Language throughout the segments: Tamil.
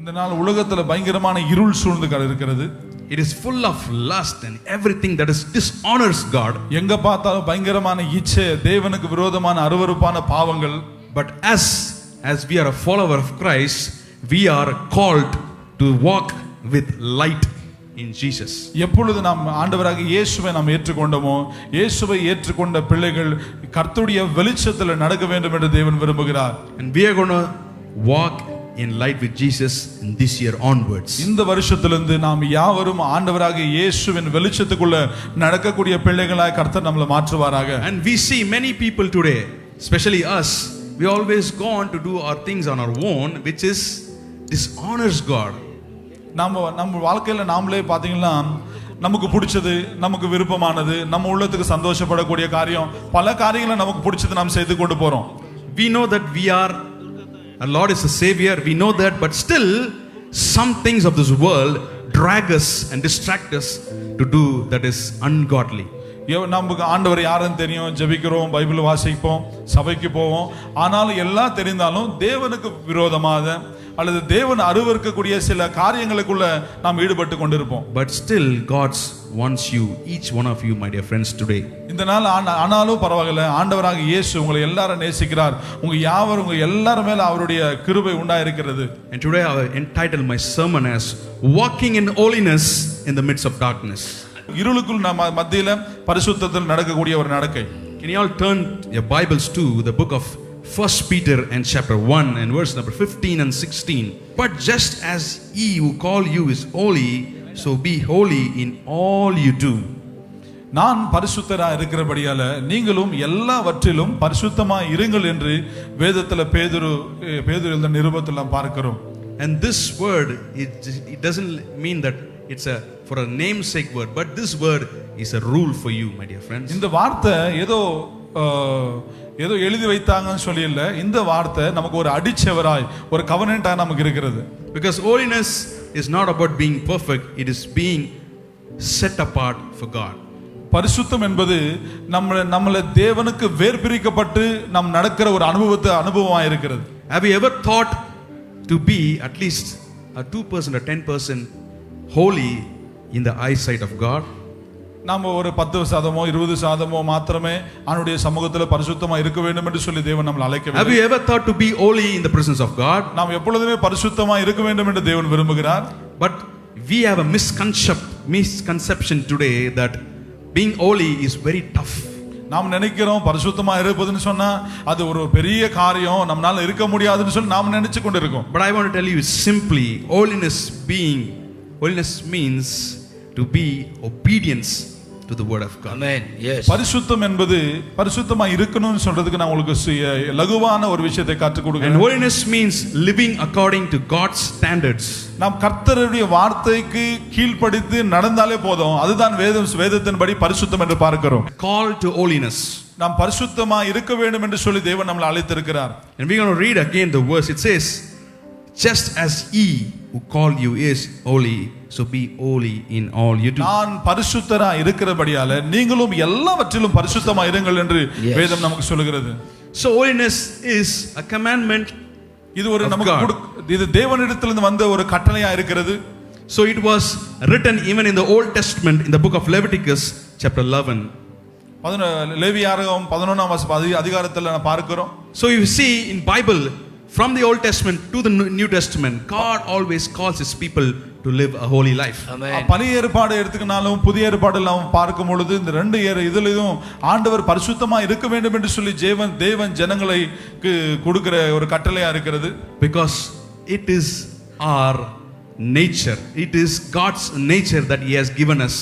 இந்த நாள் உலகத்துல பயங்கரமான இருள் சூழ்ந்து இருக்கிறது. It is full of lust and everything that is dishonors God. எங்க பார்த்தாலும் பயங்கரமான இச்சை, தேவனுக்கு விரோதமான அருவருப்பான பாவங்கள். But as we are a follower of Christ, we are called to walk with light in Jesus. எப்பொழுது நாம் ஆண்டவராகிய இயேசுவை நாம் ஏற்றுக்கொண்டோமோ, இயேசுவை ஏற்றுக்கொண்ட பிள்ளைகள் கர்த்தருடைய வெளிச்சத்தில் நடக்க வேண்டும் என்று தேவன் விரும்புகிறார். And we are going to walk in light with Jesus in this year onwards. இந்த வருஷத்திலிருந்து நாம் யாவரும் ஆண்டவராகிய இயேசுவின் வெளிச்சத்துக்குள்ள நடக்கக்கூடிய பிள்ளைகளாய் கர்த்தர் நம்மை மாற்றுவாராக. And we see many people today, especially us, we always go on to do our things on our own, which is dishonors God. நம்ம வாழ்க்கையில நாமளே பாத்தீங்கன்னா நமக்கு பிடிச்சது, நமக்கு விருப்பமானது, நம்ம உள்ளத்துக்கு சந்தோஷப்படக்கூடிய காரியம், பல காரியங்களை நமக்கு பிடிச்சது நாம் செய்து கொண்டு போறோம். We know that our Lord is a savior, we know that, but still some things of this world drag us and distract us to do that is ungodly. நமக்கு ஆண்டவர் யாருன்னு தெரியும், ஜெபிக்கிறோம், பைபிள் வாசிப்போம், சபைக்கு போவோம், ஆனாலும் எல்லாம் தெரிந்தாலும் தேவனுக்கு விரோதமாக அல்லது தேவன் அருவருக்கக்கூடிய சில காரியங்களுக்குள்ள நாம் ஈடுபட்டு கொண்டிருப்போம். But still God wants you, each one of you, my dear friends, today. இந்த நாள் ஆனாலும் பரவாயில்லை, ஆண்டவராகிய இயேசு உங்களை எல்லாரும் நேசிக்கிறார். உங்க எல்லாரும் மேல அவருடைய கிருபை உண்டாயிருக்கிறது. And today I entitled my sermon as Walking in Holiness in the Midst of Darkness. இருளுக்குள் நம்ம மத்தியில பரிசுத்தத்தில் நடக்கக்கூடிய ஒரு நடக்கை. Can you all turn your Bibles to the book of 1 Peter and chapter 1 and verse number 15 and 16. But just as he who call you is holy, so be holy in all you do. நான் பரிசுத்தரா இருக்கிறபடியால நீங்களும் எல்லாவற்றிலும் பரிசுத்தமா இருங்கள் என்று வேதத்துல பேதுரு எழுதின நிருபத்துல பார்க்கிறோம். And this word, it doesn't mean that it's for a namesake word, but this word is a rule for you, my dear friends. இந்த வார்த்தை ஏதோ எழுதி வைத்தாங்கன்னு சொல்லி இல்ல, இந்த வார்த்தை நமக்கு ஒரு அடிச்சவராய் ஒரு கவர்னண்டா நமக்கு இருக்கிறது. Because holiness is not about being perfect, it is being set apart for God. பரிசுத்தம் என்பது நம்மள தேவனுக்கு வேர்பிரிக்கப்பட்டு நாம் நடக்கிற ஒரு அனுபவமாக இருக்கிறது. Have you ever thought to be at least a 2% or 10% holy in the eyesight of God? நாம ஒரு 10% 20% மாத்திரமே அவருடைய சமூகத்தில் பரிசுத்தமா இருக்க வேண்டும் என்று சொல்லி தேவன் நம்மை அழைக்கிறார். Have you ever thought to be holy in the presence of God? நாம் எப்பொழுதுமே பரிசுத்தமா இருக்க வேண்டும் என்று தேவன் விரும்புகிறார். But we have a misconception today that being holy is very tough. நாம் நினைக்கிறோம் பரிசுத்தமா இருப்பதுன்னு சொன்னா அது ஒரு பெரிய காரியம், நம்மால இருக்க முடியாதுன்னு சொல்லி நாம் நினைச்சு கொண்டிருக்கோம். But I want to tell you simply, holiness means to be obedience to the word of God. Amen. Yes. பரிசுத்தம் என்பது பரிசுத்தமா இருக்கணும்னு சொல்றதுக்கு நான் உங்களுக்கு லகுவான ஒரு விஷயத்தை கற்றுக் கொடுக்கிறேன். And holiness means living according to God's standards. நாம் கர்த்தருடைய வார்த்தைக்கு கீழ்ப்படிந்து நடந்தாலே போதும், அதுதான் வேதத்தின்படி பரிசுத்தம் என்று பார்க்கிறோம். Call to holiness. நாம் பரிசுத்தமா இருக்க வேண்டும் என்று சொல்லி தேவன் நம்மை அழைத்திருக்கிறார். And we're going to read again the verse. It says, just as he who called you is holy, so be holy in all you do. நான் பரிசுத்தரா இருக்கிறபடியால நீங்களும் எல்லாவற்றிலும் பரிசுத்தமா இருங்கள் என்று வேதம் நமக்கு சொல்கிறது. So holiness is a commandment. இது ஒரு நமக்கு இது தேவனிடத்திலிருந்து வந்த ஒரு கட்டளையா இருக்கிறது. So it was written even in the Old Testament in the book of Leviticus chapter 11. லேவியராகமம் 11ஆம் அதிகாரத்துல நான் பார்க்கிறோம். So you see in Bible, from the Old Testament to the New Testament, God always calls his people to live a holy life. பழைய ஏற்பாடு எடுத்துக்கினாலும் புதிய ஏற்பாடு நாம் பார்க்கும் பொழுது இந்த ரெண்டு இதுலயும் ஆண்டவர் பரிசுத்தமா இருக்க வேண்டும் என்று சொல்லி தேவன் ஜனங்களுக்கு கொடுக்கிற ஒரு கட்டளையா இருக்கிறது. Because it is our nature, it is God's nature that he has given us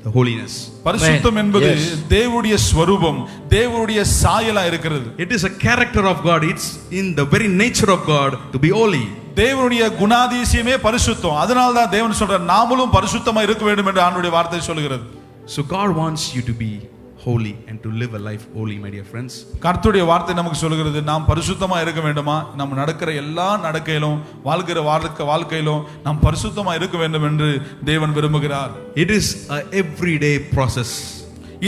the holiness. பரிசுத்தம் என்பது தேவனுடைய ஸ்வரூபம், தேவனுடைய சாயலா இருக்கிறது. It is a character of God, it's in the very nature of God to be holy. தேவனுடைய குணாதிசயமே பரிசுத்தம். அதனால தான் தேவன் சொல்றார் நாமளும் பரிசுத்தமா இருக்க வேண்டும் என்று ஆண்டவருடைய வார்த்தை சொல்கிறது. So God wants you to be holy and to live a life holy, my dear friends. கர்த்தருடைய வார்த்தை நமக்கு சொல்கிறது நாம் பரிசுத்தமா இருக்க வேண்டுமா, நம்ம நடக்கிற எல்லா நடக்கையிலும் வாழ்க்கையிலும் நாம் பரிசுத்தமா இருக்க வேண்டும் என்று தேவன் விரும்புகிறார். It is a everyday process.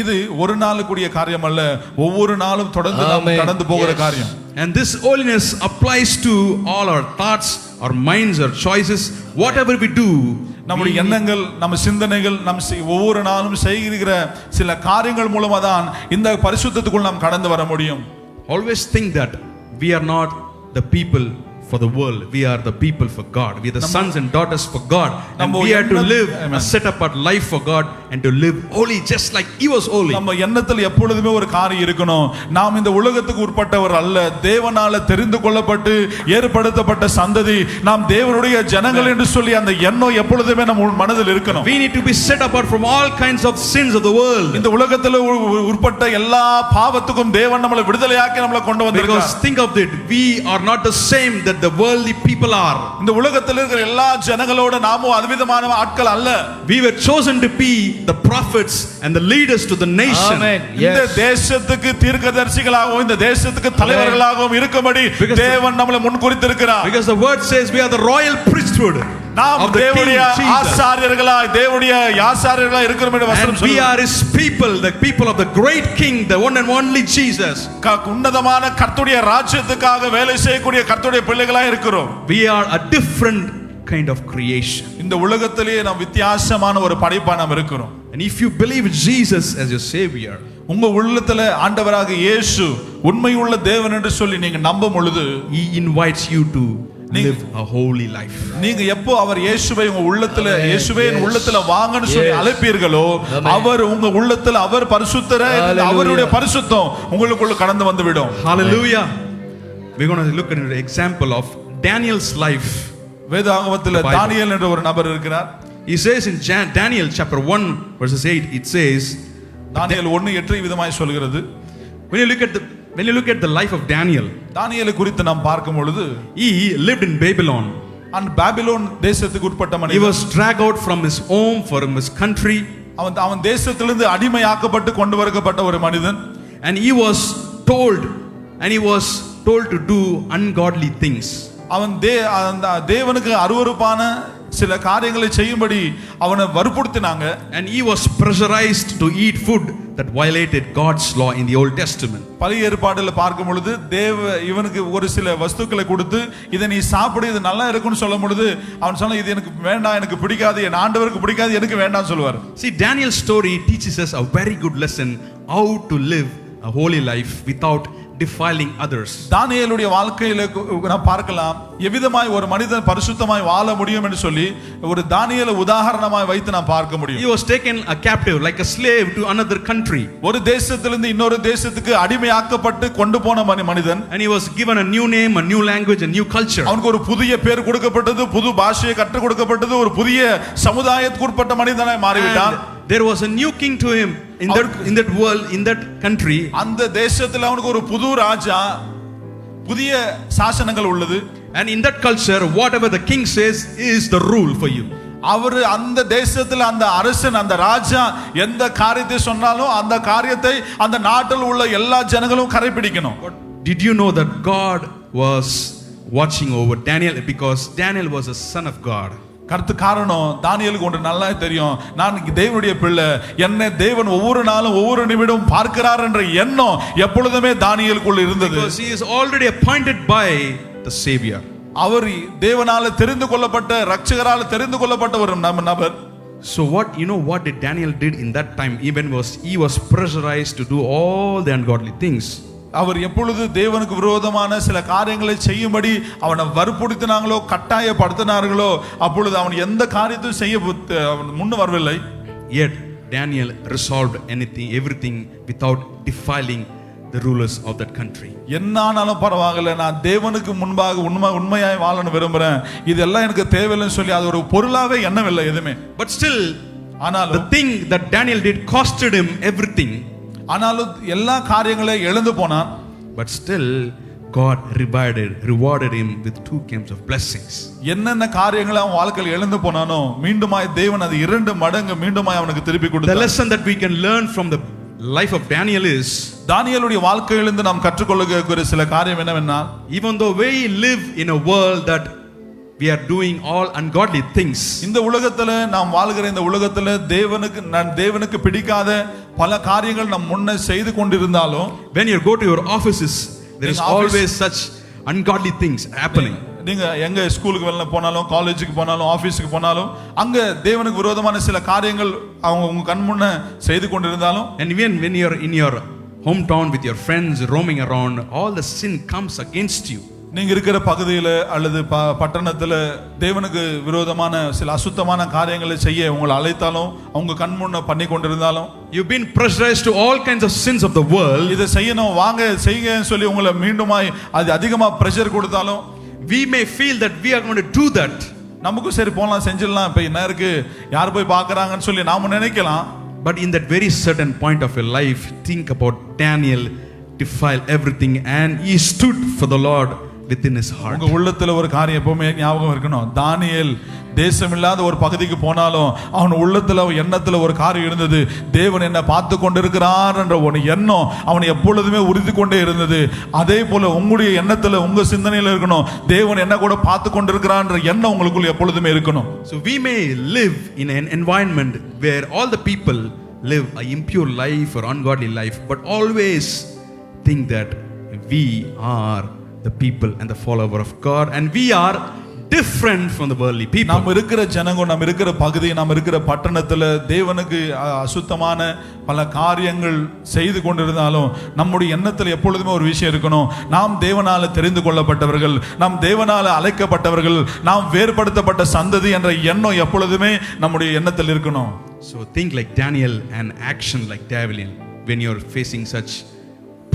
இது ஒரு நாளுக்குரிய காரியம் அல்ல, ஒவ்வொரு நாளும் தொடர்ந்து கடந்து போகிற காரியம். And this holiness applies to all our thoughts, our minds, our choices, whatever we do. நம்முடைய எண்ணங்கள், நம்ம சிந்தனைகள், ஒவ்வொரு நாளும் செய்கிற சில காரியங்கள் மூலமா தான் இந்த பரிசுத்தத்துக்குள் நாம் கடந்து வர முடியும். Always think that we are not the people for the world, we are the people for God, we are the sons and daughters for God, and we are to live a set apart life for God and to live holy just like he was holy. நம்ம எண்ணத்தில் எப்பொழுதுமே ஒரு காரியம் இருக்கணும், நாம் இந்த உலகத்துக்கு உட்பட்டவர் அல்ல, தேவனால தெரிந்து கொள்ளப்பட்டு ஏற்படுத்தப்பட்ட சந்ததி, நாம் தேவனுடைய ஜனங்கள் என்று சொல்லி அந்த எண்ணம் எப்பொழுதுமே நம்ம மனதில் இருக்கணும். We need to be set apart from all kinds of sins of the world. இந்த உலகத்தில் உட்பட்ட எல்லா பாவத்துக்கும் தேவன் நம்மளை விடுதலையாக்கி நம்மளை கொண்டு வந்திருக்கிறார். Because think of it, we are not the same that the worldly people are. இந்த உலகத்தில் இருக்கிற எல்லா ஜனங்களோட நாமும் அத்விதமான ஆட்கள் அல்ல. We were chosen to be the prophets and the leaders to the nation. இந்த தேசத்துக்கு தீர்க்கதரிசிகளாகவும் இந்த தேசத்துக்கு தலைவர்களாகவும் இருக்கும்படி தேவன் நம்மளை முன்குறித்திருக்கிறார். Because the word says we are the royal priesthood. நாம் தேவனுடைய ஆசாரியர்களாய், தேவனுடைய ஆசாரியர்களாய் இருக்கிறோம் என்று வசனம் சொல்லுகிறது. We are his people, the people of the great king, the one and only Jesus. உன்னதமான கர்த்தருடைய ராஜ்யத்துக்காக வேலை செய்யக்கூடிய கர்த்தருடைய பிள்ளைகளாய் இருக்கிறோம். We are a different kind of creation. இந்த உலகத்திலே நாம் வித்தியாசமான ஒரு படைப்பா நாம் இருக்கிறோம். And if you believe Jesus as your savior, உங்க உள்ளத்துல ஆண்டவராக இயேசு உண்மையுள்ள தேவன் என்று சொல்லி நீங்க நம்பும் பொழுது he invites you to live a holy life. நீங்க எப்போ அவர் இயேசுவை உங்க உள்ளத்துல, இயேசுவே என் உள்ளத்துல வாங்கன்னு சொல்லி அழைப்பீர்களோ, அவர் உங்க உள்ளத்துல, அவர் பரிசுத்தரே, அவருடைய பரிசுத்தம் உங்களுக்குள்ள கடந்து வந்து விடும். Hallelujah. We're going to look at an example of Daniel's life. வேதாகமத்தில் தானியேல் என்ற ஒரு நபர் இருக்கிறார். He says in Daniel chapter 1 verses 8, it says, தானியேல் 1:8 விதமாய் சொல்கிறது. when you look at the life of Daniel, தானியேலை குறித்து நாம் பார்க்கும் பொழுது, he lived in Babylon. அந்த பாபிலோன் தேசத்துக்கு உட்பட்ட He மனிதன். was dragged out from his home, from his country. அவன் தேசத்திலிருந்து அடிமையாக்கப்பட்டு கொண்டு வரப்பட்ட ஒரு மனிதன். And he was told to do ungodly things. அவன் தேவனுக்கு அருவருப்பான சில காரியங்களை செய்யும்படி அவனை வற்புறுத்தினாங்க. And he was pressurized to eat food that violated God's law in the Old Testament. பழைய ஏற்பாட்டில் பார்க்கும் பொழுது இவனுக்கு ஒரு சில வஸ்துக்களை கொடுத்து, இதை நீ சாப்பிடு, இது நல்லா இருக்குன்னு சொல்லும் பொழுது அவன் சொன்ன, இது எனக்கு வேண்டாம், எனக்கு பிடிக்காது, என் ஆண்டவருக்கு பிடிக்காது, எனக்கு வேண்டாம் சொல்லுவார். See, Daniel's story teaches us a very good lesson how to live a holy life without defiling others. தானியேலுடைய வாழ்க்கையில நாம் பார்க்கலாம் எவ்விதமாய் ஒரு மனிதன் பரிசுத்தமாய் வாழ முடியும் என்று சொல்லி ஒரு தானியேலை உதாரணமாய் வைத்து நாம் பார்க்க முடியும். He was taken a captive like a slave to another country. ஒரு தேசத்திலிருந்து இன்னொரு தேசத்துக்கு அடிமையாக்கப்பட்டு கொண்டு போன மனிதன். And he was given a new name, a new language, a new culture. அவனுக்கு ஒரு புதிய பேர் கொடுக்கப்பட்டது, புது பாஷையை கற்றுக் கொடுக்கப்பட்டது, ஒரு புதிய சமுதாயத்துக்கு உட்பட்ட மனிதனாய் மாறிவிட்டான். There was a new king to him in that world, in that country. அந்த தேசத்துல அவனுக்கு ஒரு புது ராஜா, புதிய சாசனங்கள் உள்ளது. And in that culture, whatever the king says is the rule for you. அவர் அந்த தேசத்துல அந்த அரசன், அந்த ராஜா எந்த காரியத்தை சொன்னாலும் அந்த காரியத்தை அந்த நாட்டில் உள்ள எல்லா ஜனங்களும் கடைபிடிக்கணும். Did you know that God was watching over Daniel because Daniel was a son of God? காரணம் தானியேலுக்கு ஒன்று நல்லா தெரியும், நான் தேவனுடைய பிள்ளை, என்னை தேவன் ஒவ்வொரு நாளும் ஒவ்வொரு நிமிடம் பார்க்கிறார் என்ற எண்ணம் எப்பொழுதுமே தானியேலுக்குள்ள இருந்தது. Because he is already appointed by the Savior. அவர் தேவனால தெரிந்து கொள்ளப்பட்ட, இரட்சகரால் தெரிந்து கொள்ளப்பட்ட ஒரு நபர். So what did Daniel did in that time? He was pressurized to do all the ungodly things. அவர் எப்பொழுது தேவனுக்கு விரோதமான சில காரியங்களை செய்யும்படி அவனை வற்புறுத்தினாங்களோ, கட்டாயப்படுத்தினார்களோ, அப்பொழுது அவன் எந்த காரியத்தையும் செய்ய முன் வரவில்லை. Yet Daniel resolved everything without defiling the rulers of that country. என்னானாலும் பரவாயில்லை, நான் தேவனுக்கு முன்பாக உண்மையாய் வாழணும் விரும்புறேன், இதெல்லாம் எனக்கு தேவையில்லைன்னு சொல்லி அது ஒரு பொருளாவே எண்ணவில்லை எதுவுமே. But still, ஆனாலும் the thing that Daniel did costed him everything. ஆனாலும் எல்லா காரியங்களையும் இழந்து போனான். But still God rewarded him with 2 kinds of blessings. என்னென்ன காரியங்களை அவன் வாழ்க்கையில் இழந்து போனானோ மீண்டுமாய் தேவன் அது 2 மடங்கு மீண்டுமாய் அவனுக்கு திருப்பி கொடுத்தார். The lesson that we can learn from the life of Daniel is, தானியேலுடைய வாழ்க்கையிலிருந்து நாம் கற்றுக்கொள்ளக்கூடிய சில காரியம் என்னவென்றால், even though we live in a world that we are doing all ungodly things, இந்த உலகத்துல நாம் வாழ்கிற இந்த உலகத்துல தேவனுக்கு பிடிக்காத பல காரியங்கள் நம் முன்ன செய்து கொண்டிருந்தாலும், when you go to your offices, there is always such ungodly things happening. நீங்க எங்க ஸ்கூலுக்கு வெளில போனாலும், காலேஜுக்கு போனாலும், ஆபீஸுக்கு போனாலும், அங்க தேவனுக்கு விரோதமான சில காரியங்கள் அவங்க உங்க கண் முன்ன செய்து கொண்டிருந்தாலும், And even when you're in your hometown with your friends roaming around, all the sin comes against you. நீங்க இருக்கிற பகுதியில அல்லது பட்டணத்துல தேவனுக்கு விரோதமான சில அசுத்தமான காரியங்களை செய்ய உங்களை அழைத்தாலும், அவங்க கண் முன்ன பண்ணி கொண்டிருந்தாலும், You've been pressurized to all kinds of sins of the world. இதை செய்யணும், வாங்க செய்யுங்கன்னு சொல்லி உங்களை மீண்டுமாய் அது அதிகமா பிரஷர் கொடுத்தாலும், We may feel that we are going to do that. நமக்கும் சரி போலாம், செஞ்சிடலாம், இப்ப என்ன இருக்கு, யார் போய் பார்க்கறாங்கன்னு சொல்லி நாம நினைக்கலாம். But in that very certain point of your life, think about Daniel defiled everything and he stood for the Lord within his heart. உங்க உள்ளத்துல ஒரு காரியம் எப்பவுமே ஞாபகம் இருக்கணும். தானியேல் தேசமில்லாத ஒரு பகுதிக்கு போனாலும் அவன் உள்ளத்துல எண்ணத்துல ஒரு காரியம் இருந்தது. தேவன் என்ன பார்த்து கொண்டிருக்கிறார் என்ற ஒரு எண்ணம் அவன் எப்பொழுதுமே உறுதி கொண்டே இருந்தது. அதே போல உங்களுடைய எண்ணத்துல, உங்க சிந்தனையில இருக்கணும், தேவன் என்ன கூட பார்த்து கொண்டிருக்கிறார் என்ற எண்ணம் உங்களுக்குள்ள எப்பொழுதுமே இருக்கணும். So we may live in an environment where all the people live an impure life or ungodly life, but always think that we are the people and the follower of God, and we are different from the worldly people. நாம் இருக்கிற ஜனங்க, நாம் இருக்கிற பகுதி, நாம் இருக்கிற பட்டணத்துல தேவனுக்கு அசுத்தமான பல காரியங்கள் செய்து கொண்டிருந்தாலும் நம்முடைய எண்ணத்துல எப்பொழுதுமே ஒரு விஷயம் இருக்கணும். நாம் தேவனால தெரிந்து கொள்ளப்பட்டவர்கள், நாம் தேவனால அழைக்கப்பட்டவர்கள், நாம் வேறுபடுத்தப்பட்ட சந்ததி என்ற எண்ணம் எப்பொழுதுமே நம்முடைய எண்ணத்தில் இருக்கணும். So think like Daniel and action like Daniel when you are facing such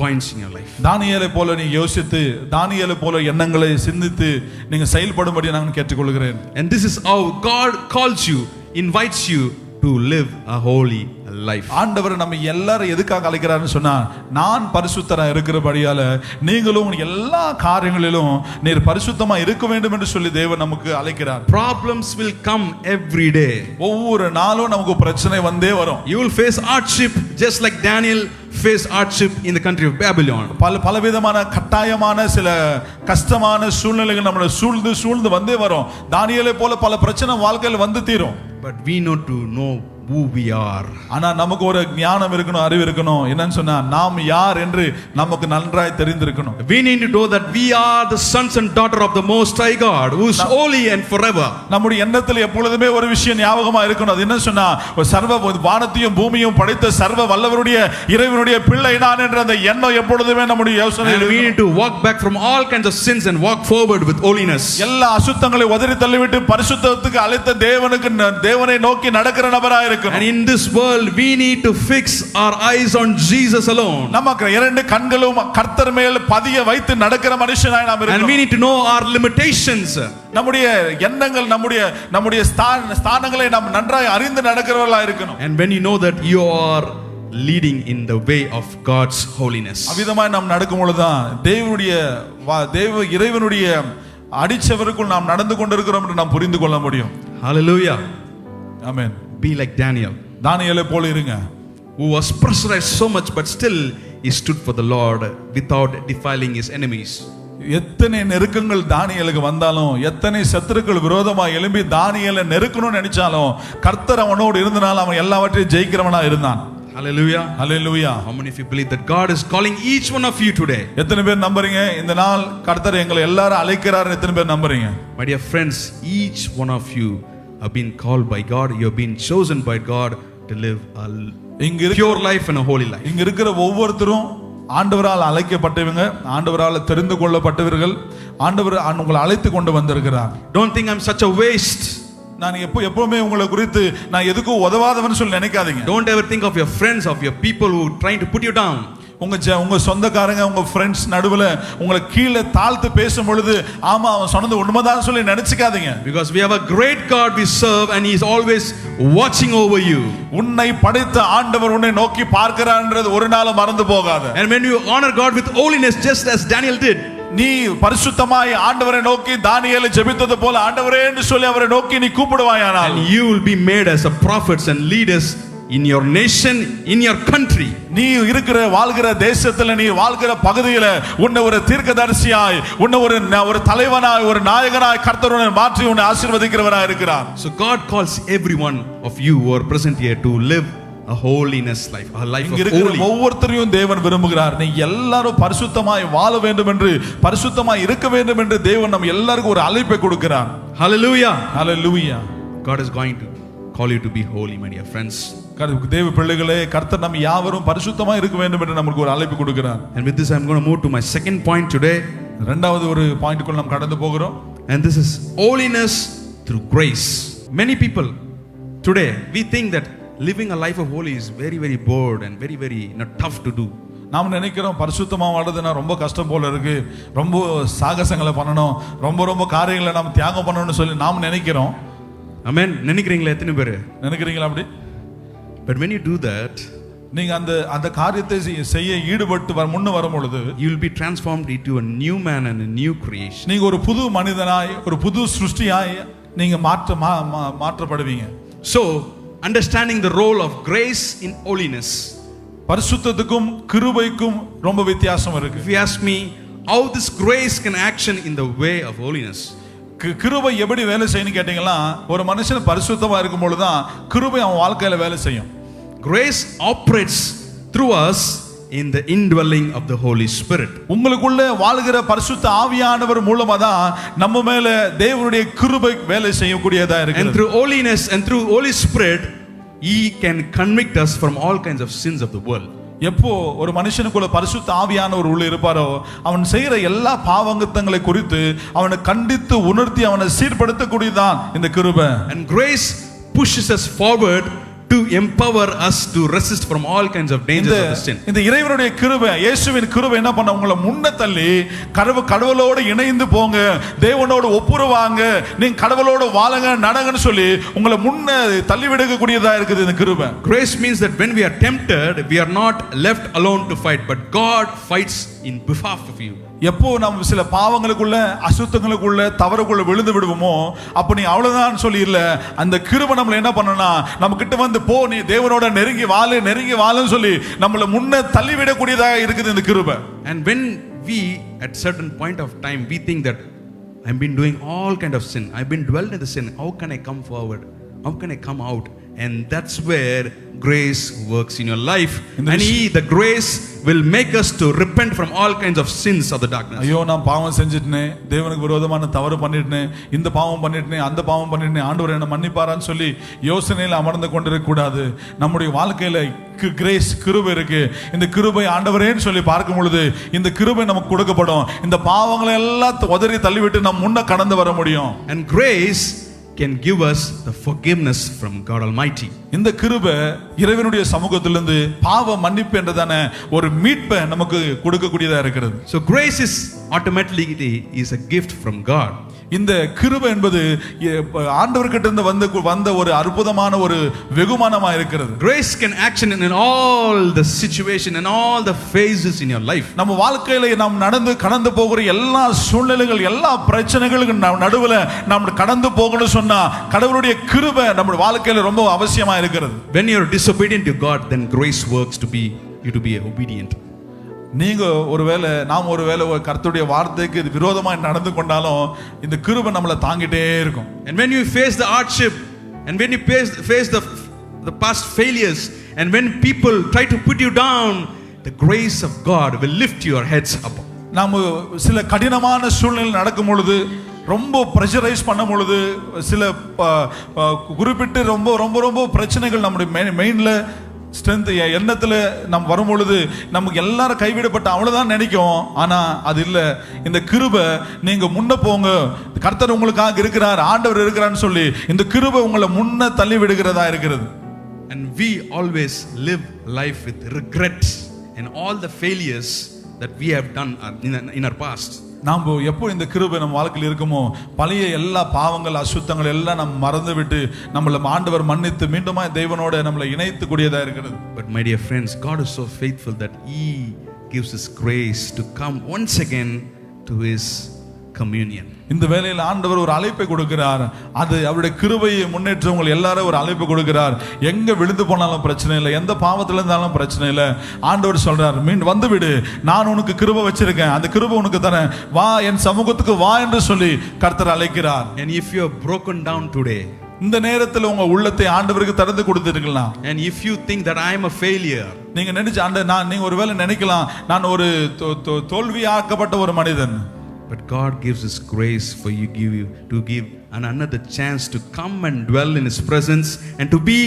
points in your life. தானியேலை போல நீ யோசித்து, தானியேலை போல எண்ணங்களை சிந்தித்து நீங்க செயல்படும்படி நான் கேட்டுக்கொள்கிறேன். And this is how God calls you, invites you to live a holy life. ஆண்டவர் நம்ம எல்லாரும் எதுக்காக அழைக்கிறாருன்னு சொன்னா, நான் பரிசுத்தரா இருக்கிறபடியால நீங்களும் எல்லா காரியங்களிலும் நீர் பரிசுத்தமா இருக்க வேண்டும் என்று சொல்லி தேவன் நமக்கு அழைக்கிறார். Problems will come every day. ஒவ்வொரு நாளும் நமக்கு பிரச்சனை வந்தே வரும். You will face hardship just like Daniel faced hardship in the country of Babylon. பலவிதமான கட்டாயமான சில கஷ்டமான சூழ்நிலைகள் நம்மளை சூழ்ந்து வந்தே வரும். தானியேலை போல பல பிரச்சனை வாழ்க்கையில் வந்து தீரும். But we need to know who we are. ஆனா நமக்கு ஒரு ஞானம் இருக்கணும், அறிவு இருக்கணும். என்னன்னு சொன்னா, நாம் யார் என்று நமக்கு நன்றாய் தெரிந்திருக்கணும். We need to know that we are the sons and daughter of the Most High God, who is holy and forever. நம்முடைய எண்ணத்தில் எப்பொழுதுமே ஒரு விஷயம் ஞாபகமா இருக்கணும். அது என்ன சொன்னா, சர்வ வானத்தையும் பூமியும் படைத்த சர்வ வல்லவருடைய இறைவனுடைய பிள்ளை நான் என்ற அந்த எண்ணம் எப்பொழுதுமே நம்முடைய யோசனை. And we need to walk back from all kinds of sins and walk forward with holiness. எல்லா அசுத்தங்களை உதறி தள்ளிவிட்டு பரிசுத்தத்துக்கு அழைத்த தேவனை நோக்கி நடக்கிற நபராய் இருக்கணும். And in this world we need to fix our eyes on Jesus alone. நமக்கு இரண்டு கண்களும் கர்த்தர் மேல் பதிய வைத்து நடக்கிற மனுஷனாய் நாம் இருக்கணும். And we need to know our limitations. நம்முடைய எண்ணங்கள், நம்முடைய ஸ்தானங்களை நாம் நன்றாய் அறிந்து நடக்கிறவர்களாய் இருக்கணும். And when you know that you are leading in the way of God's holiness, அவிதமாய் நாம் நடக்கும் பொழுதுதான் இறைவனுடைய அடிச்சவருக்குள் நாம் நடந்து கொண்டிருக்கிறோம் என்று நாம் புரிந்து கொள்ள முடியும். Hallelujah. Amen. Be like Daniel, தானியேலை போல இருங்க, who was pressurized so much but still he stood for the Lord without defiling his enemies. எத்தனை நெருக்கங்கள் தானியேலுக்கு வந்தாலும், எத்தனை சத்துருக்கள் விரோதமாக எழும்பி தானியேலை நெருக்கணும்னு நினைச்சாலும், கர்த்தர் அவனோடு இருந்தனால அவன் எல்லாவற்றையும் ஜெயிக்கிறவனா இருந்தான். Hallelujah. Hallelujah. How many of you believe that God is calling each one of you today? எத்தனை பேர் நம்புறீங்க இந்த நாள் கர்த்தர் எங்களை எல்லாரும் அழைக்கிறார்? எத்தனை பேர் நம்புறீங்க? My dear friends, each one of you have been called by God. You have been chosen by God to live a pure life and a holy life. இங்க இருக்கிற ஒவ்வொருத்தரும் ஆண்டவரால் அழைக்கப்பட்டவங்க, ஆண்டவரால் தெரிந்து கொள்ளப்பட்டவர்கள். ஆண்டவர் உங்களை அழைத்து கொண்டு வந்திருக்கிறார். Don't think I'm such a waste. நான் எப்பவுமே உங்களை குறித்து நான் எதுக்கும் உதவாதவன்னு சொல்லி நினைக்காதீங்க. Don't ever think of your friends, of your people who trying to put you down. உங்க சொந்தக்காரங்க, உங்க ஃப்ரெண்ட்ஸ் நடுவுல உங்களை கீழே தாழ்த்து பேசும் பொழுது, ஆமா அவன் சொன்னது உண்மைதான் சொல்லி நினைச்சுக்காதீங்க. Because we have a great God we serve and he is always watching over you. உன்னை படைத்த ஆண்டவர் உன்னை நோக்கி பார்க்கிறார்ன்றது ஒரு நாள் மறந்து போகாத. And when you honor God with holiness just as Daniel did, நீ பரிசுத்தமாய் ஆண்டவரை நோக்கி தானியேல் ஜெபித்தது போல ஆண்டவரே என்று சொல்லி அவரை நோக்கி நீ கூப்பிடுவாயானால், and you will be made as a prophets and leaders in your nation, in your country. நீ இருக்கிற வாழ்கிற தேசத்துல, நீ வாழ்கிற பகுதியில உன்னை ஒரு தீர்க்கதரிசியாய், உன்னை ஒரு தலைவனாய், ஒரு நாயகனாய் கர்த்தர் உன்னை மாற்றி உன்னை ஆசீர்வதிக்கிறவராய் இருக்கிறார். So God calls every one of you who are present here to live a holiness life, a life இங்க of இருக்கிற holy. ஒவ்வொருத்தரையும் தேவன் விரும்புகிறார். நீங்க எல்லாரும் பரிசுத்தமாய் வாழ வேண்டும் என்று, பரிசுத்தமாய் இருக்க வேண்டும் என்று தேவன் நம்ம எல்லாருக்கும் ஒரு அழைப்பை கொடுக்கிறார். Hallelujah. Hallelujah. God is going to call you to be holy, my dear friends. தேவ பிள்ளைகளே, கர்த்தர் நம்ம யாவரும் பரிசுத்தமாய் இருக்க வேண்டும் என்று நமக்கு ஒரு அழைப்பு கொடுக்கிறார். And with this I'm going to move to my second point today, இரண்டாவது ஒரு பாயிண்ட்க்குள்ள நாம் கடந்து போகிறோம். and this is holiness through grace. Many people today, we think that living a life of holy is very very bored and very very tough to do. நாம் நினைக்கிறோம் பரிசுத்தமா வாழ்றதுன்னா ரொம்ப கஷ்டம் போல இருக்கு, ரொம்ப சாகசங்களை பண்ணணும், ரொம்ப காரியங்களை நாம் தியாகம் பண்ணணும்னு சொல்லி நாம் நினைக்கிறோம். Amen. நினைக்கிறீங்களா எத்தனை பேர்? நினைக்கிறீங்களா அப்படி? But when you do that, நீங்க அந்த காரியத்தை செய்ய ஈடுபட்டு முன்ன வரும் பொழுது you will be transformed into a new man and a new creation. நீங்க ஒரு புது மனிதனாய், ஒரு புது சிருஷ்டியாய் நீங்க மாற்றப்படுவீங்க. So understanding the role of grace in holiness, பரிசுத்தத்துக்கும் கிருபைக்கும் ரொம்ப வித்தியாசம் இருக்கு. if you ask me how this grace can action in the way of holiness, கிருபை எப்படி வேலை செய்யணும் கேட்டீங்கன்னா, ஒரு மனுஷன் பரிசுத்தமா இருக்கும் பொழுதுதான் கிருபை அவன் வாழ்க்கையில வேலை செய்யும். Grace operates through us in the indwelling of the Holy Spirit. உங்களுக்குள்ள வாழ்கிற பரிசுத்த ஆவியானவர் மூலமா தான் நம்ம மேல தேவனுடைய கிருபை வேலை செய்யக்கூடியதா இருக்கு. And through holiness and through Holy Spirit, He can convict us from all kinds of sins of the world. எப்போ ஒரு மனுஷனுக்குள்ள பரிசுத்த ஆவியானவர் உள்ள இருப்பாரோ, அவன் செய்யற எல்லா பாவங்கத்தங்களை குறித்து அவனை கண்டித்து உணர்த்தி அவனை சீர்படுத்தக்கூடியதான் இந்த கிருபை. And grace pushes us forward to empower us to resist from all kinds of dangers of the sin. இந்த இறைவனுடைய கிருபை, இயேசுவின் கிருபை என்ன பண்ண உங்களை முன்ன தள்ளி கடவுளோடு இணைந்து போங்க, தேவனோடு ஒப்புரவாங்க, நீங்க கடவுளோடு வாழுங்க நடங்கன்னு சொல்லி உங்களை முன்ன தள்ளி விடக்கூடியதா இருக்குது இந்த கிருபை. Grace means that when we are tempted, we are not left alone to fight, but God fights in behalf of you. எப்போ நம்ம சில பாவங்களுக்குள்ள, அசுத்தங்களுக்குள்ள, தவறுக்குள்ள விழுந்து விடுவோமோ, அப்ப நீ அவ்வளவுதான் சொல்லி இல்ல, அந்த கிருபை நம்மள என்ன பண்ணனா, நம்ம கிட்ட வந்து போ, நீ தேவனோட நெருங்கி வாழுன்னு சொல்லி நம்மள முன்ன தள்ளி விடக்கூடியதா இருக்குது இந்த கிருபை. And when we at certain point of time we think that I've been doing all kind of sin, I've been dwelled in the sin, how can I come forward, how can I come out? And that's where grace works in your life. And the grace will make us to repent from all kinds of sins of the darkness. ஐயோ நான் பாவம் செஞ்சிட்டேனே, தேவனுக்கு விரோதமான தவறு பண்ணிட்டேனே, இந்த பாவம் பண்ணிட்டேனே, அந்த பாவம் பண்ணிட்டேனே, ஆண்டவர் என்ன மன்னிப்பாரான்னு சொல்லி யோசனையில அமர்ந்து கொண்டிருக்க கூடாது. நம்முடைய வாழ்க்கையில கிரேஸ் கிருபை இருக்கு. இந்த கிருபை ஆண்டவரேன்னு சொல்லி பார்க்கும் பொழுது இந்த கிருபை நமக்கு கொடுக்கப்படும். இந்த பாவங்களை எல்லாம் உதறி தள்ளிவிட்டு நம்ம முன்ன கடந்து வர முடியும். And grace can give us the forgiveness from God Almighty. இந்த கிருபை இறைவனுடைய சமூகத்திலிருந்து பாவ மன்னிப்பு என்றதான ஒரு மீட்பை நமக்கு கொடுக்கக்கூடியதா இருக்கிறது. So grace is automatically is a gift from God. இந்த கிருபை என்பது ஆண்டவர்கிட்ட இருந்து வந்த ஒரு அற்புதமான ஒரு வெகுமானமா இருக்கிறது. Grace can action in all the situation and all the phases in your life. நம்ம வாழ்க்கையில நாம் கடந்து போகிற எல்லா சூழ்நிலைகள், எல்லா பிரச்சனைகளுக்கு நடுவுல நாம் கடந்து போகணும்னு சொன்னா கடவுளுடைய கிருபை நம்ம வாழ்க்கையில ரொம்ப அவசியமா இருக்கிறது. When you are disobedient to God, then grace works to be you to be obedient. நீங்க நாம் ஒருவேளை கர்த்தருடைய வார்த்தைக்கு விரோதமா நடந்து கொண்டாலும் இந்த கிருபை நம்மளை தாங்கிட்டே இருக்கும். And when you face the hardship and when you face the past failures and when people try to put you down, the grace of God will lift your heads up. நாம சில கடினமான சூழ்நிலை நடக்கும் பொழுது, ரொம்ப பிரஷரைஸ் பண்ணும் பொழுது, சில குறிப்பிட்டு ரொம்ப பிரச்சனைகள் நம்முடைய மெயின்ல ஸ்ட்ரென்த் எண்ணத்துல நம்ம வரும் பொழுது நமக்கு எல்லாரும் கைவிடப்பட்ட அவ்வளவுதான் நினைக்கும். ஆனா அது இல்ல. இந்த கிருபை, நீங்க முன்ன போங்க, கர்த்தர் உங்களுக்காக இருக்கிறார், ஆண்டவர் இருக்கிறான்னு சொல்லி இந்த கிருபை உங்களை முன்ன தள்ளி விடுகிறதா இருக்கிறது. And we always live life with regrets and all the failures that we have done in our past. நாம் எப்போ இந்த கிருபை நம்ம வாழ்க்கையில் இருக்குமோ, பழைய எல்லா பாவங்கள், அசுத்தங்கள் எல்லாம் நம்ம மறந்து விட்டு நம்மளை ஆண்டவர் மன்னித்து மீண்டுமா தேவனோட நம்மளை இணைத்து கூடியதா இருக்கிறது. But my dear friends, God is so faithful that He gives His grace to come once again to His communion. இந்த வேளையில் ஆண்டவர் ஒரு அழைப்பை கொடுக்கிறார். அது அவருடைய கிருபையை முன்னேற்றவங்க எல்லாரும் ஒரு அழைப்பு கொடுக்கிறார். எங்க விழுந்து போனாலும் பிரச்சனை இல்லை, எந்த பாவத்துல இருந்தாலும் பிரச்சனை இல்லை. ஆண்டவர் சொல்றார், மீன் வந்து விடு, நான் உனக்கு கிருபை வச்சிருக்கேன், அந்த கிருபை உனக்கு தரேன், வா என் சமூகத்துக்கு வா என்று சொல்லி கர்த்தர் அழைக்கிறார். And if you are broken down today, இந்த நேரத்தில் உங்க உள்ளத்தை ஆண்டவருக்கு திறந்து கொடுத்துருக்கலாம். and if you think that I am a failure, நீங்க நினைச்சு நீங்க ஒருவேளை நினைக்கலாம், நான் ஒரு தோல்வியாக்கப்பட்ட ஒரு மனிதன். but God gives His grace for you to give another chance to come and dwell in His presence and to be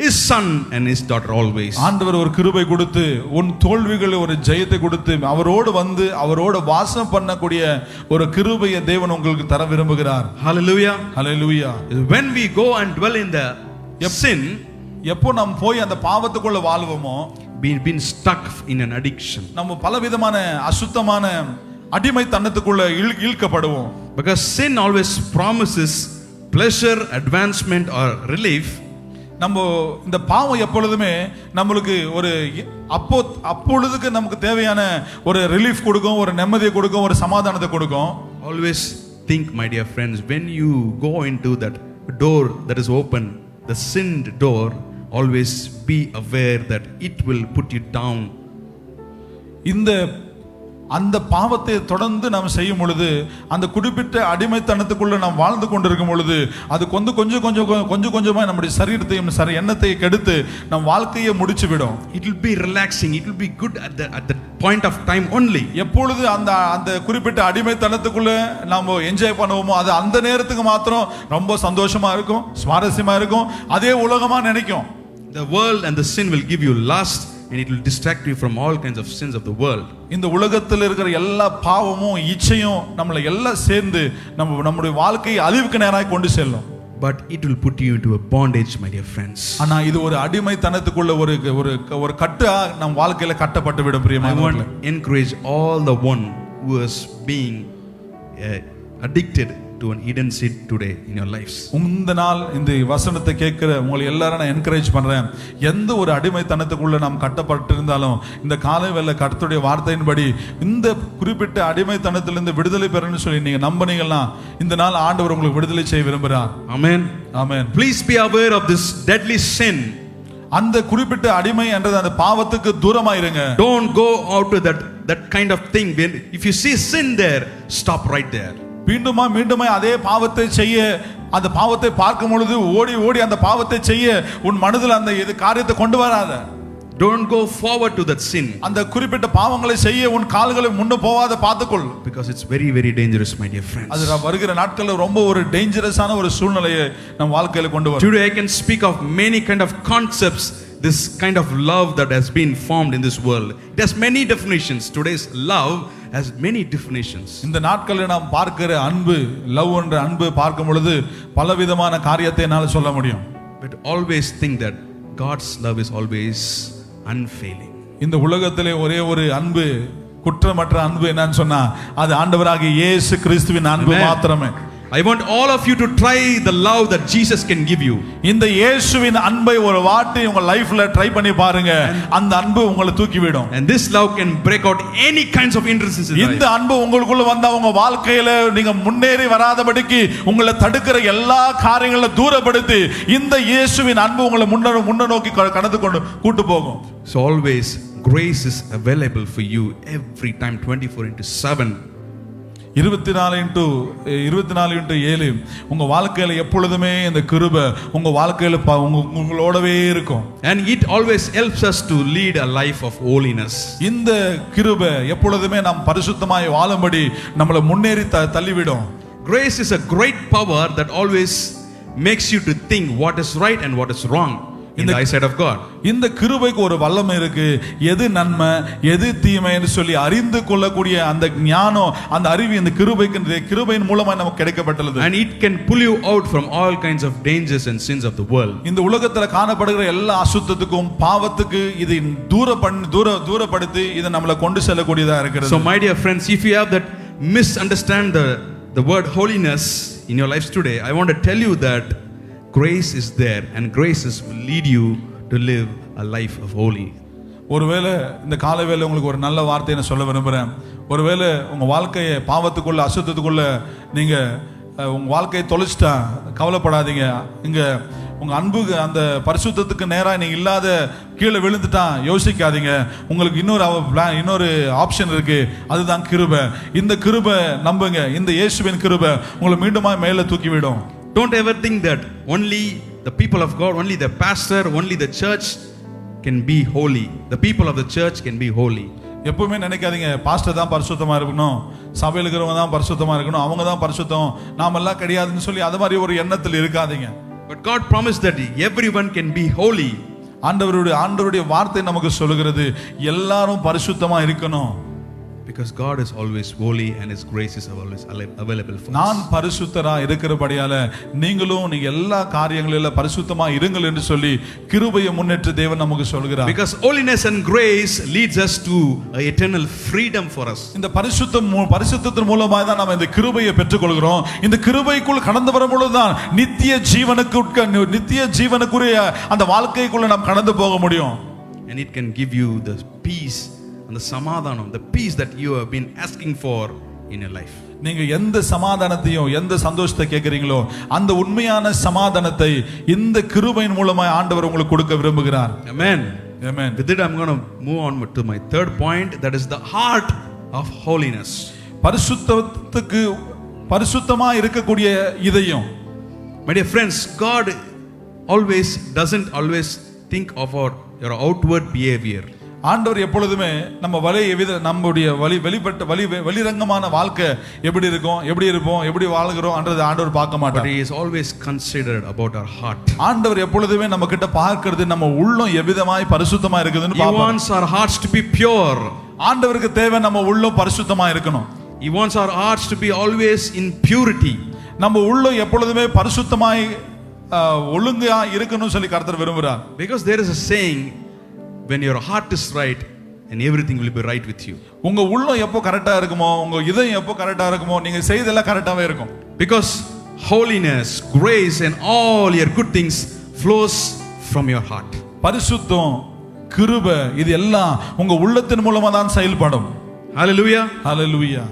His son and His daughter always. ஆண்டவர் ஒரு கிருபை கொடுத்து உன் தோல்விகளை ஒரு ஜெயத்தை கொடுத்து அவரோடு வந்து அவரோடு வாசம் பண்ணக்கூடிய ஒரு கிருபையை தேவன் உங்களுக்கு தர விரும்புகிறார். Hallelujah. Hallelujah. When we go and dwell in the sin, எப்போ நாம் போய் அந்த பாவத்துக்குள்ள வாழ்வோமோ, been stuck in an addiction, நம்ம பலவிதமான அசுத்தமான அடிமைத்தனத்துக்குள்ள இழுக்கப்படுவோம். because sin always promises pleasure, advancement or relief. நம்ம இந்த பாவம் எப்பொழுதுமே நம்மளுக்கு ஒரு அப்பொழுதுக்கு நமக்கு தேவையான ஒரு ரிலீஃப் கொடுக்கும், ஒரு நிம்மதியை கொடுக்கும், ஒரு சமாதானத்தை கொடுக்கும். Always think, my dear friends, when you go into that door that is open, the sinned door, always be aware that it will put you down. அந்த பாவத்தை தொடர்ந்து நாம் செய்யும் பொழுது, அந்த குறிப்பிட்ட அடிமைத்தனத்துக்குள்ள நாம் வாழ்ந்து கொண்டிருக்கும் பொழுது, அது கொஞ்சம் கொஞ்சமா நம்முடைய சரீரத்தையும் எண்ணத்தை கெடுத்து நம் வாழ்க்கையை முடிச்சு விடும். It will be relaxing, it will be good at the point of time only. எப்பொழுது அந்த குறிப்பிட்ட அடிமைத்தனத்துக்குள்ள நாம என்ஜாய் பண்ணுவோமோ, அது அந்த நேரத்துக்கு மாத்திரம் ரொம்ப சந்தோஷமா இருக்கும், சுவாரஸ்யமா இருக்கும், அதே உலகமா நினைக்கும். The world and the sin will give you lust, and it will distract you from all kinds of sins of the world. இந்த உலகத்தில் இருக்கிற எல்லா பாவமும் இச்சையும் நம்மளை எல்லாம் சேர்ந்து நம்முடைய வாழ்க்கையை அழிவுக்கு நேராக கொண்டு செல்லும். But it will put you into a bondage, my dear friends. ஆனா இது ஒரு அடிமைத்தனத்துக்குள்ள ஒரு கட்டா நம் வாழ்க்கையில கட்டப்பட்டு விடும். I பிரியமானவர்களே, want to encourage all the one who is being addicted to an hidden sin today in your lives. இந்த நாள் இந்த வசனத்தை கேட்கிற உங்களை எல்லாரும் நான் என்கரேஜ் பண்றேன். எந்த ஒரு அடிமைத்தனத்துக்குள்ள நாம் கட்டப்பட்டு இருந்தாலும் இந்த காலை வேளை கர்த்தருடைய வார்த்தையின்படி இந்த குறிப்பிட்ட அடிமைத்தனத்திலிருந்து விடுதலை பெறணும்னு சொல்லி நீங்க நம்பினீங்கன்னா இந்த நாள் ஆண்டவர் உங்களுக்கு விடுதலை செய்ய விரும்புகிறார். Amen. Amen. Please be aware of this deadly sin. அந்த குறிப்பிட்ட அடிமை என்றது அந்த பாவத்துக்கு தூரமா இருங்க. Don't go out to that kind of thing. If you see sin there, stop right there. மீண்டுமா அதே பாவத்தை செய்ய, அந்த பாவத்தை பார்க்கும் பொழுது ஓடி அந்த பாவத்தை செய்ய உன் மனதில் அந்த காரியத்தை கொண்டு வராத. Don't go forward to that sin. அந்த குறிப்பிட்ட பாவங்களை செய்ய உன் கால்களை முன்ன போவாத பார்த்துக்கொள். Because it's very, very dangerous, my dear friends. அது வருகிற நாட்கள்ல ரொம்ப ஒரு டேஞ்சரஸான ஒரு சூழ்நிலையை நம் வாழ்க்கையில கொண்டு வரும். Today I can speak of many kind of concepts, this kind of love that has been formed in this world. It has many definitions. Today's love has many definitions. இந்த நாட்களில் நாம் பார்க்கிற அன்பு, லவ் என்ற அன்பு பார்க்கும் பொழுது பலவிதமான காரியத்தை என்னால் சொல்ல முடியும். But always think that God's love is always unfailing. இந்த உலகத்திலே ஒரே ஒரு அன்பு, குற்றமற்ற அன்பு என்னன்னு சொன்னா அது ஆண்டவராகிய இயேசு கிறிஸ்துவின் அன்பு மாத்திரமே. I want all of you to try the love that Jesus can give you. இந்த இயேசுவின் அன்பை ஒரு வாட்டி உங்க லைஃப்ல ட்ரை பண்ணி பாருங்க. அந்த அன்பு உங்களை தூக்கி விடும். And this love can break out any kinds of hindrances in life. இந்த அன்பு உங்களுக்குள்ள வந்தா உங்க வாழ்க்கையில நீங்க முன்னேறி வராதபடிக்கு உங்களை தடுக்கிற எல்லா காரியங்களை தூரப்படுத்தி இந்த இயேசுவின் அன்பு உங்களை முன்ன நோக்கி கடந்து கொண்டு கூட்டு போகும். So always grace is available for you every time, 24/7. 24/7 உங்க வாழ்க்கையில எப்பொழுதுமே இந்த கிருபை உங்க வாழ்க்கையில உங்களோடவே இருக்கும். And it always helps us to lead a life of holiness. இந்த கிருபை எப்பொழுதுமே நாம் பரிசுத்தமாய் வாழும்படி நம்மளை முன்னேறி தள்ளிவிடும். Grace is a great power that always makes you to think what is right and what is wrong in the eyesight of God. இந்த கிருபைக்கு ஒரு வல்லமை இருக்கு. எது நன்மை எது தீமை என்று சொல்லி அறிந்து கொள்ளக்கூடிய அந்த ஞானம், அந்த அறிவு இந்த கிருபையின் மூலமா நமக்கு கிடைக்கப்பட்டுள்ளது. And it can pull you out from all kinds of dangers and sins of the world. இந்த உலகத்துல காணப்படுகிற எல்லா அசுத்தத்துக்கும் பாவத்துக்கு இது தூரப்படுத்தி இதை நம்மளை கொண்டு செல்லக்கூடியதா இருக்கிறது. So my dear friends, if you have that misunderstand the word holiness in your lives today, I want to tell you that grace is there and grace will lead you to live a life of holy. ஒருவேளை இந்த காலை வேளை உங்களுக்கு ஒரு நல்ல வார்த்தையை நான் சொல்ல விரும்புறேன். ஒருவேளை உங்க வாழ்க்கையை பாவத்துக்குள்ள அசுத்தத்துக்குள்ள நீங்க உங்க வாழ்க்கையை தொலைச்சிட்டா கவலைப்படாதீங்க. இங்க உங்க அன்பு அந்த பரிசுத்தத்துக்கு நேரா நீங்க இல்லாத கீழே விழுந்துட்டா யோசிக்காதீங்க. உங்களுக்கு இன்னொரு ஆப்ஷன் இருக்கு, அதுதான் கிருபை. இந்த கிருபை நம்புங்க, இந்த இயேசுவின் கிருபை உங்களை மீண்டுமா மேல தூக்கி விடும். Don't ever think that only the people of God, only the pastor, only the church can be holy. The people of the church can be holy. எப்பவுமே நினைக்காதீங்க பாஸ்டர் தான் பரிசுத்தமா இருக்கணும், சபையில் இருக்கிறவங்க தான் பரிசுத்தமா இருக்கணும், அவங்க தான் பரிசுத்தம், நாமெல்லாம் கிடையாதுன்னு சொல்லி அது மாதிரி ஒரு எண்ணத்தில் இருக்காதீங்க. But God promised that everyone can be holy. ஆண்டவருடைய வார்த்தை நமக்கு சொல்லுகிறது எல்லாரும் பரிசுத்தமா இருக்கணும். Because God is always holy and His grace is always available for us. நான் பரிசுத்தரா இருக்கிறபடியால நீங்களும் நீங்க எல்லா காரியங்களில பரிசுத்தமா இருங்கள் என்று சொல்லி கிருபையை முன்னேற்ற தேவன் நமக்கு சொல்கிறார். Because holiness and grace leads us to eternal freedom for us. இந்த பரிசுத்தத்தின் மூலமாக தான் நாம இந்த கிருபையை பெற்றுக்கொள்கிறோம். இந்த கிருபைக்குள் கடந்து வரும் பொழுதுதான் நித்திய ஜீவனுக்குரிய அந்த வாழ்க்கைக்குள்ள நாம் கடந்து போக முடியும். And it can give you the peace and the samadhanam, the peace that you have been asking for in your life. நீங்க எந்த சமாதானத்தையும் எந்த சந்தோஷத்தை கேட்கறீங்களோ அந்த உண்மையான சமாதானத்தை இந்த கிருபையின் மூலமாக ஆண்டவர் உங்களுக்கு கொடுக்க விரும்புகிறார். Amen. Amen. With it I'm going to move on to my third point, that is the heart of holiness. பரிசுத்தமா இருக்கக்கூடிய இதயம். My dear friends, God doesn't always think of your outward behavior. ஆண்டவர் எப்பொழுதுமே நம்முடைய வெளிரங்கமான வாழ்க்கை எப்படி இருக்கும், எப்படி இருப்போம், எப்படி வாழ்கிறோம்ன்றது ஆண்டவர் பார்க்க மாட்டார். But He is always considered about our heart. ஆண்டவர் எப்பொழுதுமே நம்ம கிட்ட பார்க்கிறது நம்ம உள்ளம் எவ்விதமாய் பரிசுத்தமா இருக்குதுன்னு பார்ப்பார். He wants our hearts to be pure. ஆண்டவருக்கு தேவை நம்ம உள்ளம் பரிசுத்தமா இருக்கணும். He wants our hearts to be always in purity. நம்ம உள்ளம் எப்பொழுதுமே பரிசுத்தமாய் ஒழுங்கா இருக்கணும்னு சொல்லி கர்த்தர் விரும்புறார். Because there is a saying, when your heart is right and everything will be right with you. உங்க உள்ளம் எப்போ கரெக்ட்டா இருக்குமோ, உங்க இதயம் எப்போ கரெக்ட்டா இருக்குமோ, நீங்க செய்ததெல்லாம் கரெக்ட்டாவே இருக்கும். Because holiness, grace and all your good things flows from your heart. பரிசுத்தம், கிருபை இது எல்லாம் உங்க உள்ளத்தின் மூலமா தான் செயல்படும். Hallelujah. Hallelujah.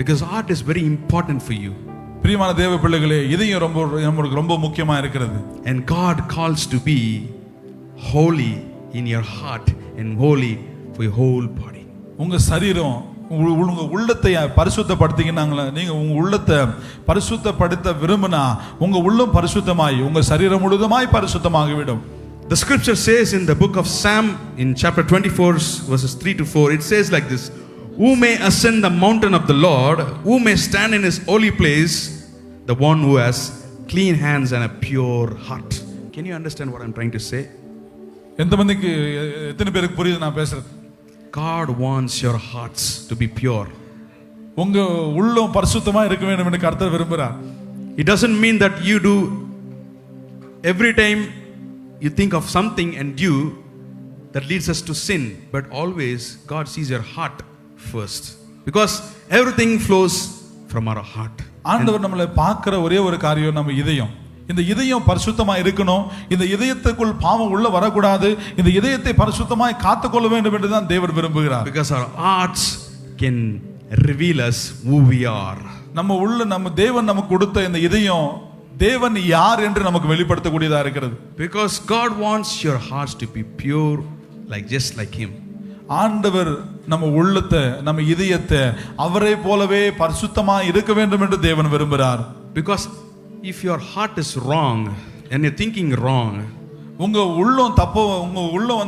Because heart is very important for you. பிரியமான தேவ பிள்ளைகளே, இதயம் நமக்கு ரொம்ப முக்கியமா இருக்கிறது. And God calls to be holy in your heart and holy for your whole body. உங்க சரீரம் உங்க உள்ளத்தை பரிசுத்தப்படுத்திங்கனாங்களா, நீங்க உங்க உள்ளத்தை பரிசுத்தப்படுத்த விரும்பினா உங்க உள்ளம் பரிசுத்தமாய் உங்க சரீரம் முழுதுமாய் பரிசுத்தமாகிவிடும். The scripture says in the book of Psalm in chapter 24 verses 3 to 4, it says like this: who may ascend the mountain of the Lord, who may stand in His holy place? The one who has clean hands and a pure heart. Can you understand what I'm trying to say? எத்தனை பேருக்கு புரியுது நான் பேசுறது? God wants your hearts to be pure. உங்க உள்ளம் பரிசுத்தமா இருக்க வேண்டும் என்று கர்த்தர் விரும்புகிறார். It doesn't mean that you do every time you think of something and you that leads us to sin, but always God sees your heart first, because everything flows from our heart. ஆண்டவர் நம்மளை பார்க்கிற ஒரே ஒரு காரியம் நம்ம இதயம். இந்த இதயம் பரிசுத்தமா இருக்கணும், இந்த இதயத்துக்குள் பாவம் உள்ள வரக்கூடாது, இந்த இதயத்தை பரிசுத்தமாய் காத்துக்கொள்ள வேண்டும் என்று தான் தேவன் விரும்புகிறார். Because our hearts can reveal us who we are. நம்ம தேவன் நமக்கு கொடுத்த இந்த இதயம் தேவன் யார் என்று நமக்கு வெளிப்படுத்தக்கூடியதா இருக்கிறது. Because God wants your hearts to be pure, just like Him. ஆண்டவர் நம்ம உள்ளத்தை நம்ம இதயத்தை அவரை போலவே பரிசுத்தமா இருக்க வேண்டும் என்று தேவன் விரும்புகிறார். Because if your heart is wrong and you're thinking wrong, உங்க உள்ளம் தப்பு, உங்க உள்ளம்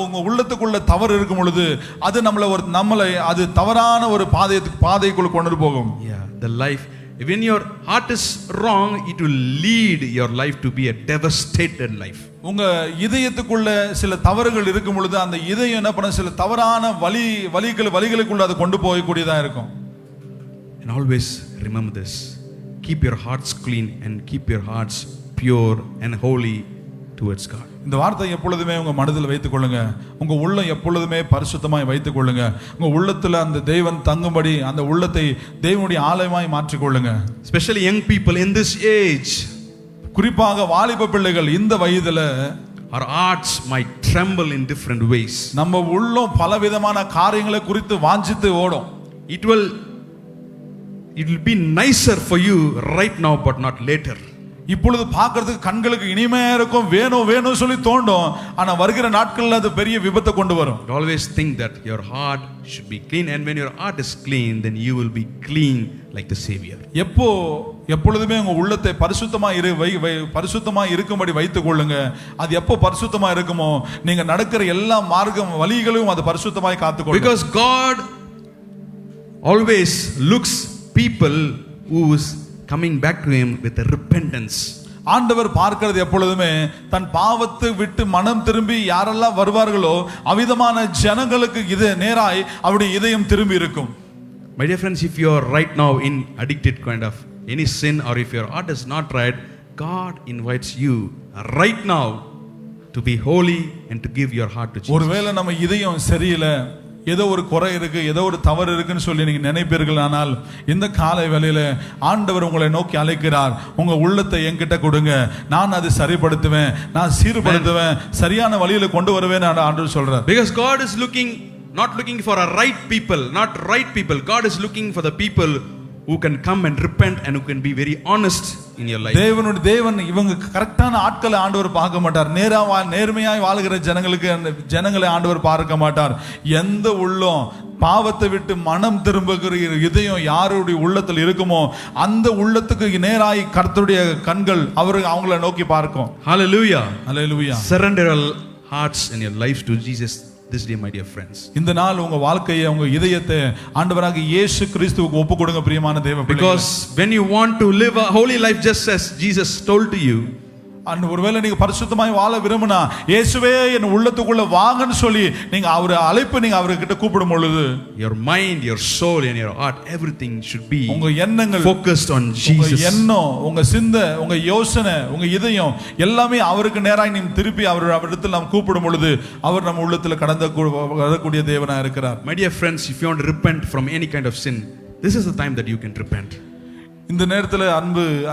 உங்க உள்ளத்துக்குள்ள தவறு இருக்கும் பொழுது அது நம்மளை அது தவறான ஒரு பாதைக்குள்ள கொண்டு போகும். The life, when your heart is wrong, it will lead your life to be a devastated life. உங்க இதயத்துக்குள்ள சில தவறுகள் இருக்கும் பொழுது அந்த இதயம் என்ன பண்ண சில தவறான வழிகளுக்குள்ள அது கொண்டு போகக்கூடியதா இருக்கும். And always remember this: keep your hearts clean and keep your hearts pure and holy towards God. இந்த வார்த்தை எப்பொழுதுமே உங்க மனதில் வைத்துக் கொள்ளுங்க. உங்க உள்ளம் எப்பொழுதுமே பரிசுத்தமாய் வைத்துக் கொள்ளுங்க. உங்க உள்ளத்துல அந்த தேவன் தங்கும்படி அந்த உள்ளத்தை தேவனுடைய ஆலயமாய் மாற்றிக் கொள்ளுங்க. Especially young people in this age, குறிப்பாக வாலிப பிள்ளைகள் இந்த வயதுல our hearts might tremble in different ways. நம்ம உள்ளம் பலவிதமான காரியங்களை குறித்து வாஞ்சித்து ஓடும். It will be nicer for you right now but not later. இப்பொழுது பார்க்கிறதுக்கு கண்களுக்கு இனிமையா இருக்கும், வேணும் வேணும் சொல்லி தோண்டும். ஆனா வருகிற நாட்கள்ல அது பெரிய விபத்தை கொண்டு வரும். Always think that your heart should be clean, and when your heart is clean, then you will be clean like the Savior. எப்பொழுதுமே உங்க உள்ளத்தை பரிசுத்தமா இருக்கும்படி வைத்துக் கொள்ளுங்க. அது எப்போ பரிசுத்தமா இருக்குமோ நீங்க நடக்கிற எல்லா மார்க்கம் வழிகளையும் அது பரிசுத்தமாய் காத்துக்கொள்ளும். Because God always looks people who is coming back to him with a repentance. ஆண்டவர் பார்க்கிறது எப்பொழுதுமே தன் பாவத்தை விட்டு மனம் திரும்பி யாரெல்லாம் வருவார்களோ அவிதமான ஜனங்களுக்கு இது நேராய் அவருடைய இதயம் திரும்பி இருக்கும். My dear friends, if you are right now in addicted kind of any sin, or if your heart is not right, God invites you right now to be holy and to give your heart to Jesus. ஒருவேளை நம்ம இதயம் சரியில்லை, ஏதோ ஒரு குறை இருக்கு, ஏதோ ஒரு தவறு இருக்குன்னு சொல்லி நீங்க நினைப்பீர்கள். ஆனால் இந்த காலை வேளையில ஆண்டவர் உங்களை நோக்கி அழைக்கிறார். உங்க உள்ளத்தை என்கிட்ட கொடுங்க, நான் அதை சரிப்படுத்துவேன், நான் சீர்படுத்துவேன், சரியான வழியில கொண்டு வருவேன் ஆண்டவர் சொல்றார். Because God is not looking for a right people, not right people. God is looking for the people who can come and repent and who can be very honest in your life. தேவன் இவங்க கரெக்டான ஆட்களை ஆண்டவர் பார்க்க மாட்டார். நேர்மையாய் வாழுகிற ஜனங்களை ஆண்டவர் பார்க்க மாட்டார். எந்த உள்ளம் பாவத்தை விட்டு மனம் திரும்புகிற இதயம் யாருடைய உள்ளத்தில் இருக்குமோ அந்த உள்ளத்துக்கு நேராய் கர்த்தருடைய கண்கள் அவங்கள நோக்கி பார்க்கும். Hallelujah. Hallelujah. Surrender your hearts and your lives to Jesus this day, my dear friends. இந்த நாள் உங்க வாழ்க்கையை உங்க இதயத்தை ஆண்டவராகிய இயேசு கிறிஸ்துவுக்கு ஒப்புக்கொடுங்க பிரியமான தேவ பிள்ளைகளே. Because when you want to live a holy life just as Jesus told to you, and ஒருவேளை நீங்க பரிசுத்தமாய் வாழ விரும்பினா இயேசுவே என் உள்ளத்துக்குள்ள வாங்கன்னு சொல்லி நீங்க அவரை அழைப்பு நீங்க அவர்கிட்ட கூப்பிடும் பொழுது your mind, your soul and your heart, everything should be உங்க எண்ணங்கள் focused on Jesus. உங்க எண்ணம், உங்க சிந்தை, உங்க யோசனை, உங்க இதயம் எல்லாமே அவருக்கு நேராய் நீ திருப்பி அவரிடத்தில் நாம் கூப்பிடும் பொழுது அவர் நம்ம உள்ளத்துல கடந்தக்கூடிய தேவனா இருக்கிறார். My dear friends, if you want to repent from any kind of sin, this is the time that you can repent. இந்த நேரத்துல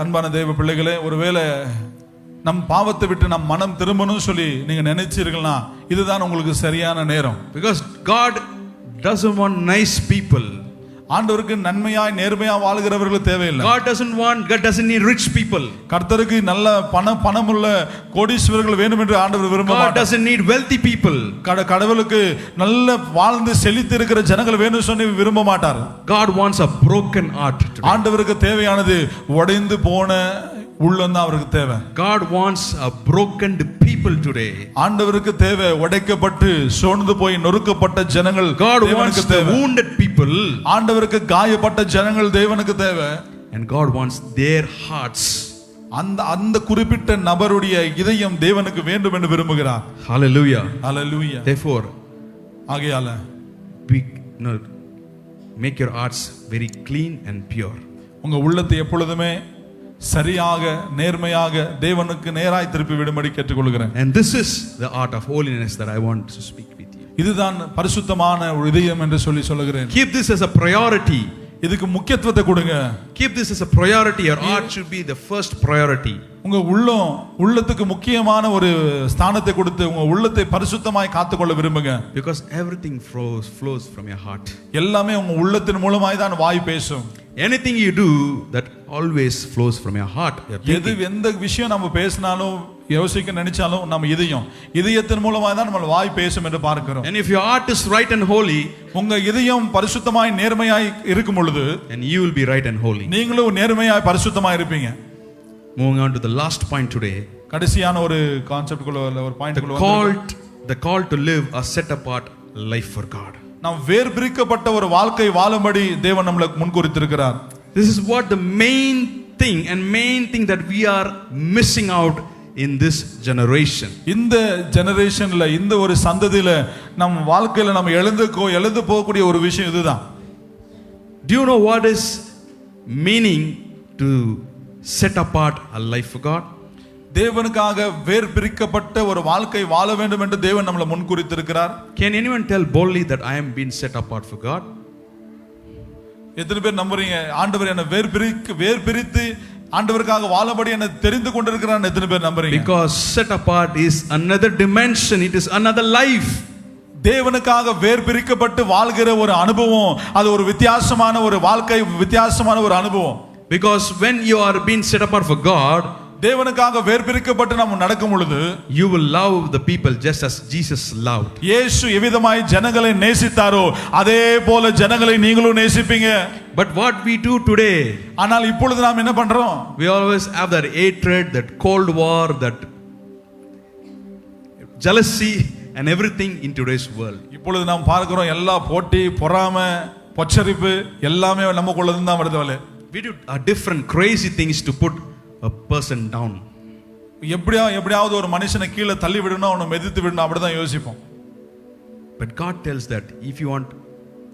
அன்பான தேவ பிள்ளைகளே, ஒருவேளை நம் பாவத்தை விட்டு நம் மனம் திரும்பணும் சொல்லி நீங்க நினைச்சீர்கள்னா இதுதான் உங்களுக்கு சரியான நேரம். Because God doesn't want nice people. ஆண்டவருக்கு நன்மையாய் நேர்மையா வாழ்கிறவர்கள் தேவையில்லை. God doesn't need rich people. கர்த்தருக்கு நல்ல பணமுள்ள கோடீஸ்வரர்கள் வேண்டும் என்று ஆண்டவர் விரும்ப மாட்டார். God doesn't need wealthy people. கடவுளுக்கு நல்ல வாழ்ந்து செழித்து இருக்கிற ஜனங்கள் வேணும் சொல்லி விரும்ப மாட்டார். God wants a broken heart. ஆண்டவருக்கு தேவையானது உடைந்து போன உள்ளம் தான் அவருக்கு தேவை. God wants a broken people today. ஆண்டவருக்கு தேவை உடைக்கப்பட்டு சோர்ந்து போய் நொறுக்கப்பட்ட ஜனங்கள். God wants the wounded people. ஆண்டவருக்கு காயப்பட்ட ஜனங்கள் தேவனுக்கு தேவை. And God wants their hearts. அந்த குறிப்பிட்ட நபருடைய இதயம் தேவனுக்கு வேண்டும் என்று விரும்புகிறார். Hallelujah. Hallelujah. Therefore, ஆகையால make your hearts very clean and pure. உங்க உள்ளத்தை எப்பொழுதுமே சரியாக நேர்மையாக தேவனுக்கு நேராய் திருப்பி விடும்படி கேட்டுக்கொள்கிறேன். And this is the art of holiness that I want to speak with you. இதுதான் பரிசுத்தமான இதயம் என்று சொல்லுகிறேன். Keep this as a priority. இதுக்கு முக்கியத்துவத்தை கொடுங்க. Keep this as a priority. Your heart should be the first priority. உங்க உள்ளத்துக்கு முக்கியமான ஒரு ஸ்தானத்தை கொடுத்து உங்க உள்ளத்தை பரிசுத்தமாய் காத்துக்கொள்ள விரும்புங்க. Because everything flows from your heart. எல்லாமே உங்க உள்ளத்தின் மூலமாய் தான் வாய் பேசும். Anything you do, that always flows from your heart. எந்த விஷயம் நம்ம பேசினாலும் யோசிக்க நினைச்சாலும் நம்ம இதயத்தின் மூலமாக தான் நம்ம வாய் பேசும் என்று பார்க்கிறோம். And if your heart is right and holy, உங்க இதயம் பரிசுத்தமாய் நேர்மையாய் இருக்கும் பொழுது, and you will be right and holy. நீங்களும் நேர்மையாய் பரிசுத்தமாய் இருப்பீங்க. Moving on to the last point today. கடைசியான ஒரு கான்செப்ட்குள்ள ஒரு பாயிண்ட்குள்ள the call to live a set apart life for God. நாம் வேர்பிரிக்கப்பட்ட ஒரு வாழ்க்கை வாழும்படி தேவன் நம்மளை முன்குறித்திருக்கிறார். This is what the main thing that we are missing out in this generation. இந்த ஜெனரேஷன்ல இந்த ஒரு சந்ததியில நம் வாழ்க்கையில நம்ம எழுந்து போகக்கூடிய ஒரு விஷயம் இதுதான். Do you know what is meaning to set apart a life for God? தேவனுக்காக வேர்பிரிக்கப்பட்ட ஒரு வாழ்க்கை வாழ வேண்டும் என்று தேவன் நம்மளை முன்குறித்திருக்கிறார். Can anyone tell boldly that I am being set apart for God? எத்தனை பேர் நம்புறீங்க ஆண்டவர் என்னை வேர்பிரித்து ஆண்டவருக்காக வாழபடி என்ன தெரிந்து கொண்டிருக்கிறான் எத்தனை பேர் நம்புறீங்க? Because set apart is another dimension, it is another life. தேவனுக்காக வேர் பிரிக்கப்பட்டு வாழ்கிற ஒரு அனுபவம், அது ஒரு வித்தியாசமான ஒரு வாழ்க்கை, வித்தியாசமான ஒரு அனுபவம். Because when you are being set apart for God, தேவனுக்காக வேர் பிரிக்கப்பட்டு நாம் நடக்கும் பொழுது you will love the people just as Jesus loved. இயேசு எவ்விதமாய் ஜனங்களை நேசித்தாரோ அதே போல ஜனங்களை நீங்களும் நேசிப்பீங்க. But what we do today, ஆனால் இப்பொழுது நாம் என்ன பண்றோம்? we always have that hatred, that cold war, that jealousy and everything in today's world. இப்பொழுது நாம் பார்க்கிறோம் எல்லா போட்டி, பொறாமை, பொச்சரிப்பு எல்லாமே நமக்குள்ள இருந்து தான் வருது. We do different crazy things to put a person down. எப்படியாவது ஒரு மனுஷனை கீழே தள்ளி விடணும், அவனை மிதித்து விடணும், அப்படிதான் யோசிப்போம். But God tells that if you want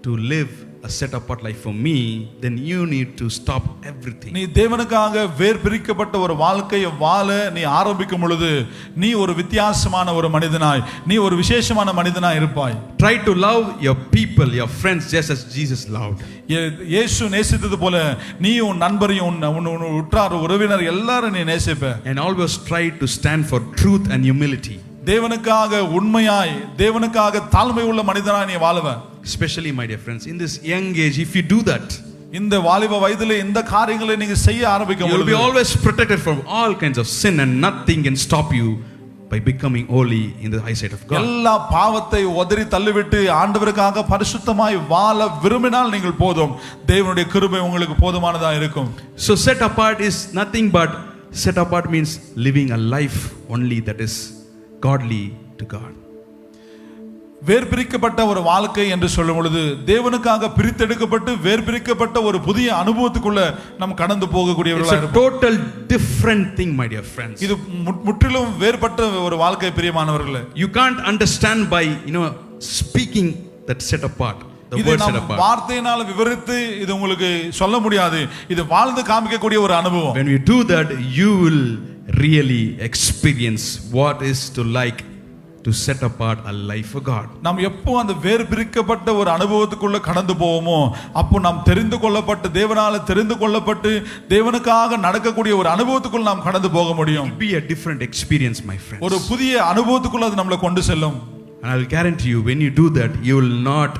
to live a set apart life for me, then you need to stop everything. நீ தேவனுக்காக வேர் பிரிக்கப்பட்ட ஒரு வாழ்க்கையை வாழ நீ ஆரம்பிக்கும் பொழுது நீ ஒரு வித்தியாசமான ஒரு மனிதனாய், நீ ஒரு விசேஷமான மனிதனாய் இருப்பாய். Try to love your people, your friends just as Jesus loved. இயேசு நேசித்தது போல நீ உன் நண்பரையும் உன் உற்றார் உறவினர் எல்லாரும் நீ நேசிப்ப. And always try to stand for truth and humility. தேவனுக்காக உண்மையாய், தேவனுக்காக தாழ்மை உள்ள மனிதனாய் நீ வாழுவ. Especially my dear friends, in this young age, if you do that, இந்த வாலிப வயதிலே இந்த காரியங்களை நீங்க செய்ய ஆரம்பிக்கும் you will be பொழுது always protected from all kinds of sin and nothing can stop you by becoming holy in the eyesight of God. எல்லா பாவத்தை உதறி தள்ளிவிட்டு ஆண்டவருக்காக பரிசுத்தமாய் வாழ விரும்பினால் நீங்கள் போதும், தேவனுடைய கிருபை உங்களுக்கு போதுமானதா இருக்கும். So set apart is nothing but, set apart means living a life only that is godly to God. வேர் பிரிக்கப்பட்ட ஒரு வாழ்க்கை என்று சொல்லும் பொழுது தேவனுக்காக பிரித்தெடுக்கப்பட்டு வேர் பிரிக்கப்பட்ட ஒரு புதிய அனுபவத்துக்குள்ள நாம் கடந்து போகக்கூடியவர்களாக It's a total different thing, my dear friends. இது முற்றிலும் வேறுபட்ட ஒரு வாழ்க்கை பிரியமானவர்களே. You can't understand by speaking that set apart, the இது word set நாம் apart. வார்த்தையினால விவரித்து இது உங்களுக்கு சொல்ல முடியாது, இது வாழ்ந்து காமிக்கக்கூடிய ஒரு அனுபவம். When we do that, you will really experience what is to like to set apart a life for God. நாம் எப்போ அந்த வேர் பிரிக்கப்பட்ட ஒரு அனுபவத்துக்குள்ள கடந்து போவோமோ அப்போ நாம் தெரிந்து கொள்ளப்பட்டு தேவனால தெரிந்து கொள்ளப்பட்டு தேவனுக்காக நடக்கக்கூடிய ஒரு அனுபவத்துக்குள்ள நாம் கடந்து போக முடியும். It will be a different experience, my friends. ஒரு புதிய அனுபவத்துக்குள்ள அது நம்மளை கொண்டு செல்லும். And I will guarantee you, when you do that, you will not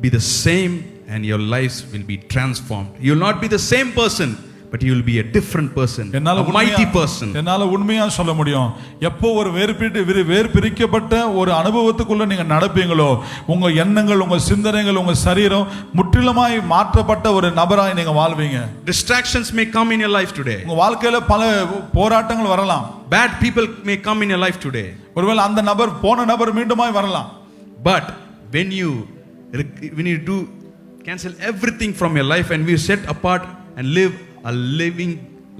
be the same and your lives will be transformed. You will not be the same person, but you will be a different person, a mighty person. என்னால உண்மையா சொல்ல முடியும், எப்போ ஒரு வேர் பிரிக்கப்பட்ட ஒரு அனுபவத்துக்குள்ள நீங்க நடப்பீங்களோ உங்க எண்ணங்கள், உங்க சிந்தனைகள், உங்க சரீரம் முற்றிலுமாய் மாற்றப்பட்ட ஒரு நபராய் நீங்க வாழ்வீங்க. Distractions may come in your life today. உங்க வாழ்க்கையில பல போராட்டங்கள் வரலாம். Bad people may come in your life today. ஒருவேளை அந்த நபர் போன நபர் மீண்டுமாய் வரலாம். But when you do cancel everything from your life and we set apart and live a living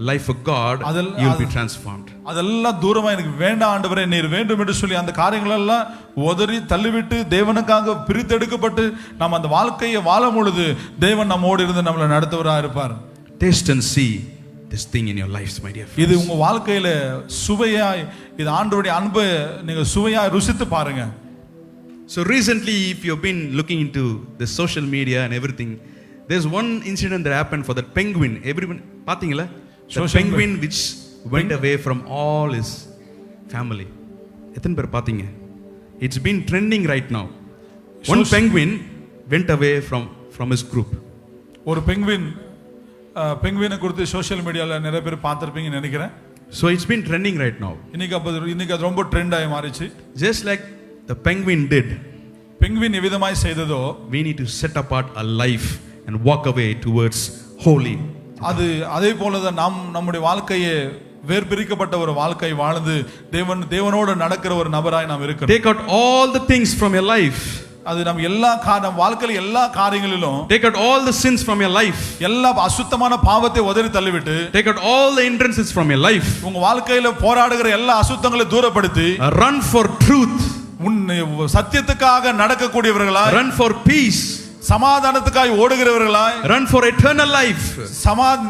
life for God, you will be transformed. அதெல்லாம் தூரமா எனக்கு வேண்டாம் ஆண்டவரே நீர் வேண்டும் என்று சொல்லி அந்த காரியங்கள் எல்லாம் உதறி தள்ளிவிட்டு தேவனுக்காக பிரித்தெடுக்கப்பட்டு நாம் அந்த வாழ்க்கையை வாழும் பொழுது தேவன் நம்மோடு இருந்து நம்மளை நடத்துவராக இருப்பார். Taste and see this thing in your lives, my dear friends. இது உங்க வாழ்க்கையில சுவையாய், இது ஆண்டவருடைய அன்பை நீங்க சுவையாய் ருசித்து பாருங்க. So recently, if you've been looking into the social media and everything, there's one incident that happened for that penguin. Everyone, pathingala, the penguin which went away from all his family. Ethan per pathinga. It's been trending right now. One penguin went away from his group. ஒரு பெங்குவினை குறித்து சோஷியல் மீடியால நிறைய பேர் பார்த்திருப்பீங்கன்னு நினைக்கிறேன். So it's been trending right now. இன்னைக்கு அது ரொம்ப ட்ரெண்ட் ஆகி மாறிச்சு. Just like the penguin did, penguin எவ்விதமாய் செய்ததோ we need to set apart a life and walk away towards holy. அது அதே போலதான் நாம் நம்முடைய வாழ்க்கையை வேர் பிரிக்கப்பட்ட ஒரு வாழ்க்கை வாழ்ந்து தேவனோடு நடக்கிற ஒரு நபராய் நாம் இருக்கிறோம். Take out all the things from your life. அது நம்ம நம் வாழ்க்கையில எல்லா காரியங்களிலும் take out all the sins from your life. எல்லா அசுத்தமான பாவத்தை உதறி தள்ளிவிட்டு take out all the hindrances from your life. உங்க வாழ்க்கையில போராடுகிற எல்லா அசுத்தங்களை தூரப்படுத்தி run for truth. சத்தியத்துக்காக நடக்கக்கூடியவர்களாய், run for peace, சமாதானத்துக்காய் ஓடுகிறவர்களாய், run for eternal life,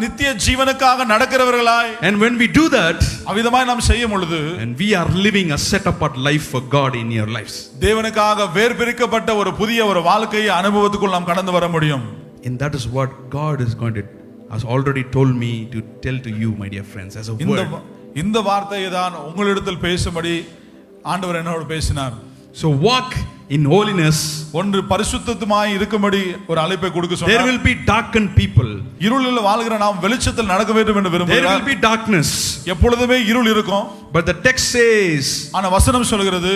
நித்திய ஜீவனுக்காக நடக்கிறவர்களாய். and when we do that, அவ்விதமாய் நாம் செய்யும் பொழுது and we are living a set apart life for God in your lives, தேவனுக்காக வேர் பிரிக்கப்பட்ட ஒரு புதிய ஒரு வாழ்க்கையை அனுபவத்துக்குள் நாம் கடந்து வர முடியும். and that is what God is going to has already told me to tell to you, my dear friends, as a word. இந்த வார்த்தையை தான் உங்களிடத்தில் பேசும்படி ஆண்டவர் என்னோடு பேசினார். So walk in holiness. ஒன்று பரிசுத்தமாய் இருக்கும்படி ஒரு அழைப்பை கொடுக்க சொன்னார். There will be darkened people. இருளில் வாழ்கிற நாம் வெளிச்சத்தில் நடக்க வேண்டும் என்று விரும்புகிறார். There will be darkness. எப்பொழுதுமே இருள் இருக்கும். But the text says, ஆனா வசனம் சொல்கிறது,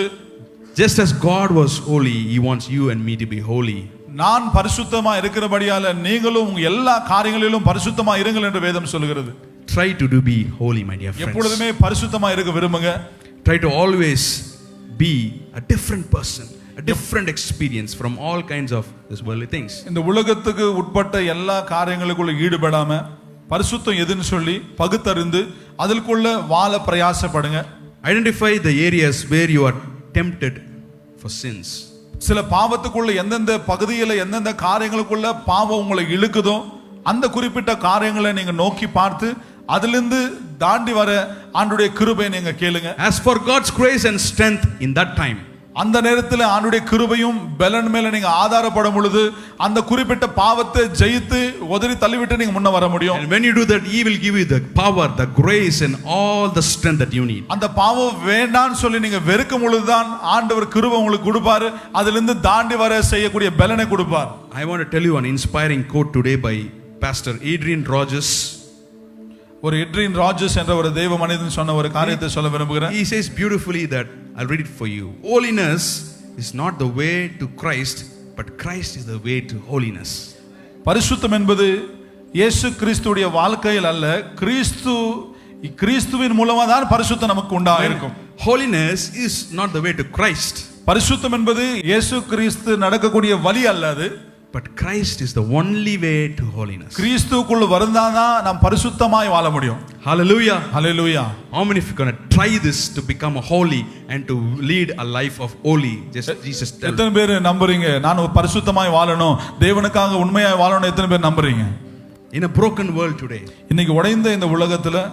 just as God was holy, he wants you and me to be holy. நான் பரிசுத்தமா இருக்கிறபடியால நீங்களும் உங்க எல்லா காரியங்களிலும் பரிசுத்தமா இருங்கள் என்று வேதம் சொல்கிறது. Try to be holy, my dear friends. எப்பொழுதுமே பரிசுத்தமா இருக்க விரும்புங்க. Try to always be a different person, a different experience from all kinds of this worldly things. இந்த உலகத்துக்கு உட்பட்ட எல்லா காரியங்களுக்குள்ள ஈடுபடாம பரிசுத்தம் எதுன்னு சொல்லி பகுத்தறிந்து அதற்குள்ள வாழ பிரயாசப்படுங்க. Identify the areas where you are tempted for sins. சில பாவத்துக்குள்ள எந்தெந்த பகுதியில எந்தெந்த காரியங்களுக்குள்ள பாவம் உங்களை இழுக்குதோ அந்த குறிப்பிட்ட காரியங்களை நீங்க நோக்கி பார்த்து அதிலிருந்து தாண்டி வர ஆண்டவருடைய கிருபையை நீங்க கேளுங்க. As for God's grace and strength in that time, அந்த நேரத்தில் ஆண்டவருடைய கிருபையும் பலன் மேல நீங்க ஆதாரப்படும் பொழுது அந்த குறிப்பிட்ட பாவத்தை ஜெயித்து உதறி தள்ளிவிட்டு நீங்க முன்ன வர முடியும். and when you do that, he will give you the power, the grace and all the strength that you need. அந்த பாவம் வேண்டான்னு சொல்லி நீங்க வெறுக்கும் பொழுதுதான் ஆண்டவர் கிருபை உங்களுக்கு கொடுப்பாரு. அதிலிருந்து தாண்டி வர செய்யக்கூடிய பலனை கொடுப்பார். I want to tell you an inspiring quote today by Pastor Adrian Rogers. ஒரு எட்ரின் ராஜர்ஸ் என்ற ஒரு தேவ மனிதன் சொன்ன ஒரு காரியத்தை சொல்ல விரும்புகிறேன். He says beautifully that I'll read it for you. Holiness is not the way to Christ, but Christ is the way to holiness. பரிசுத்தம் என்பது இயேசு கிறிஸ்துவுடைய வாழ்க்கையில் அல்ல, கிறிஸ்துவின் மூலமா தான் பரிசுத்தம் நமக்கு உண்டாயிருக்கும். Holiness is not the way to Christ. பரிசுத்தம் என்பது இயேசு கிறிஸ்து நடக்கக்கூடிய வழி அல்ல அது. But Christ is the only way to holiness. கிறிஸ்துவுக்குள்ள வந்தாதான் நாம் பரிசுத்தமாய் வாழ முடியும். Hallelujah. Hallelujah. How many of you are going to try this to become a holy and to lead a life of holy? Just Jesus tell. எத்தனை பேர் நம்புறீங்க நான் பரிசுத்தமாய் வாழணும், தேவனுக்காக உண்மையாய் வாழணும்? எத்தனை பேர் நம்புறீங்க? In a broken world today, இன்னைக்கு உடைந்த இந்த உலகத்துல,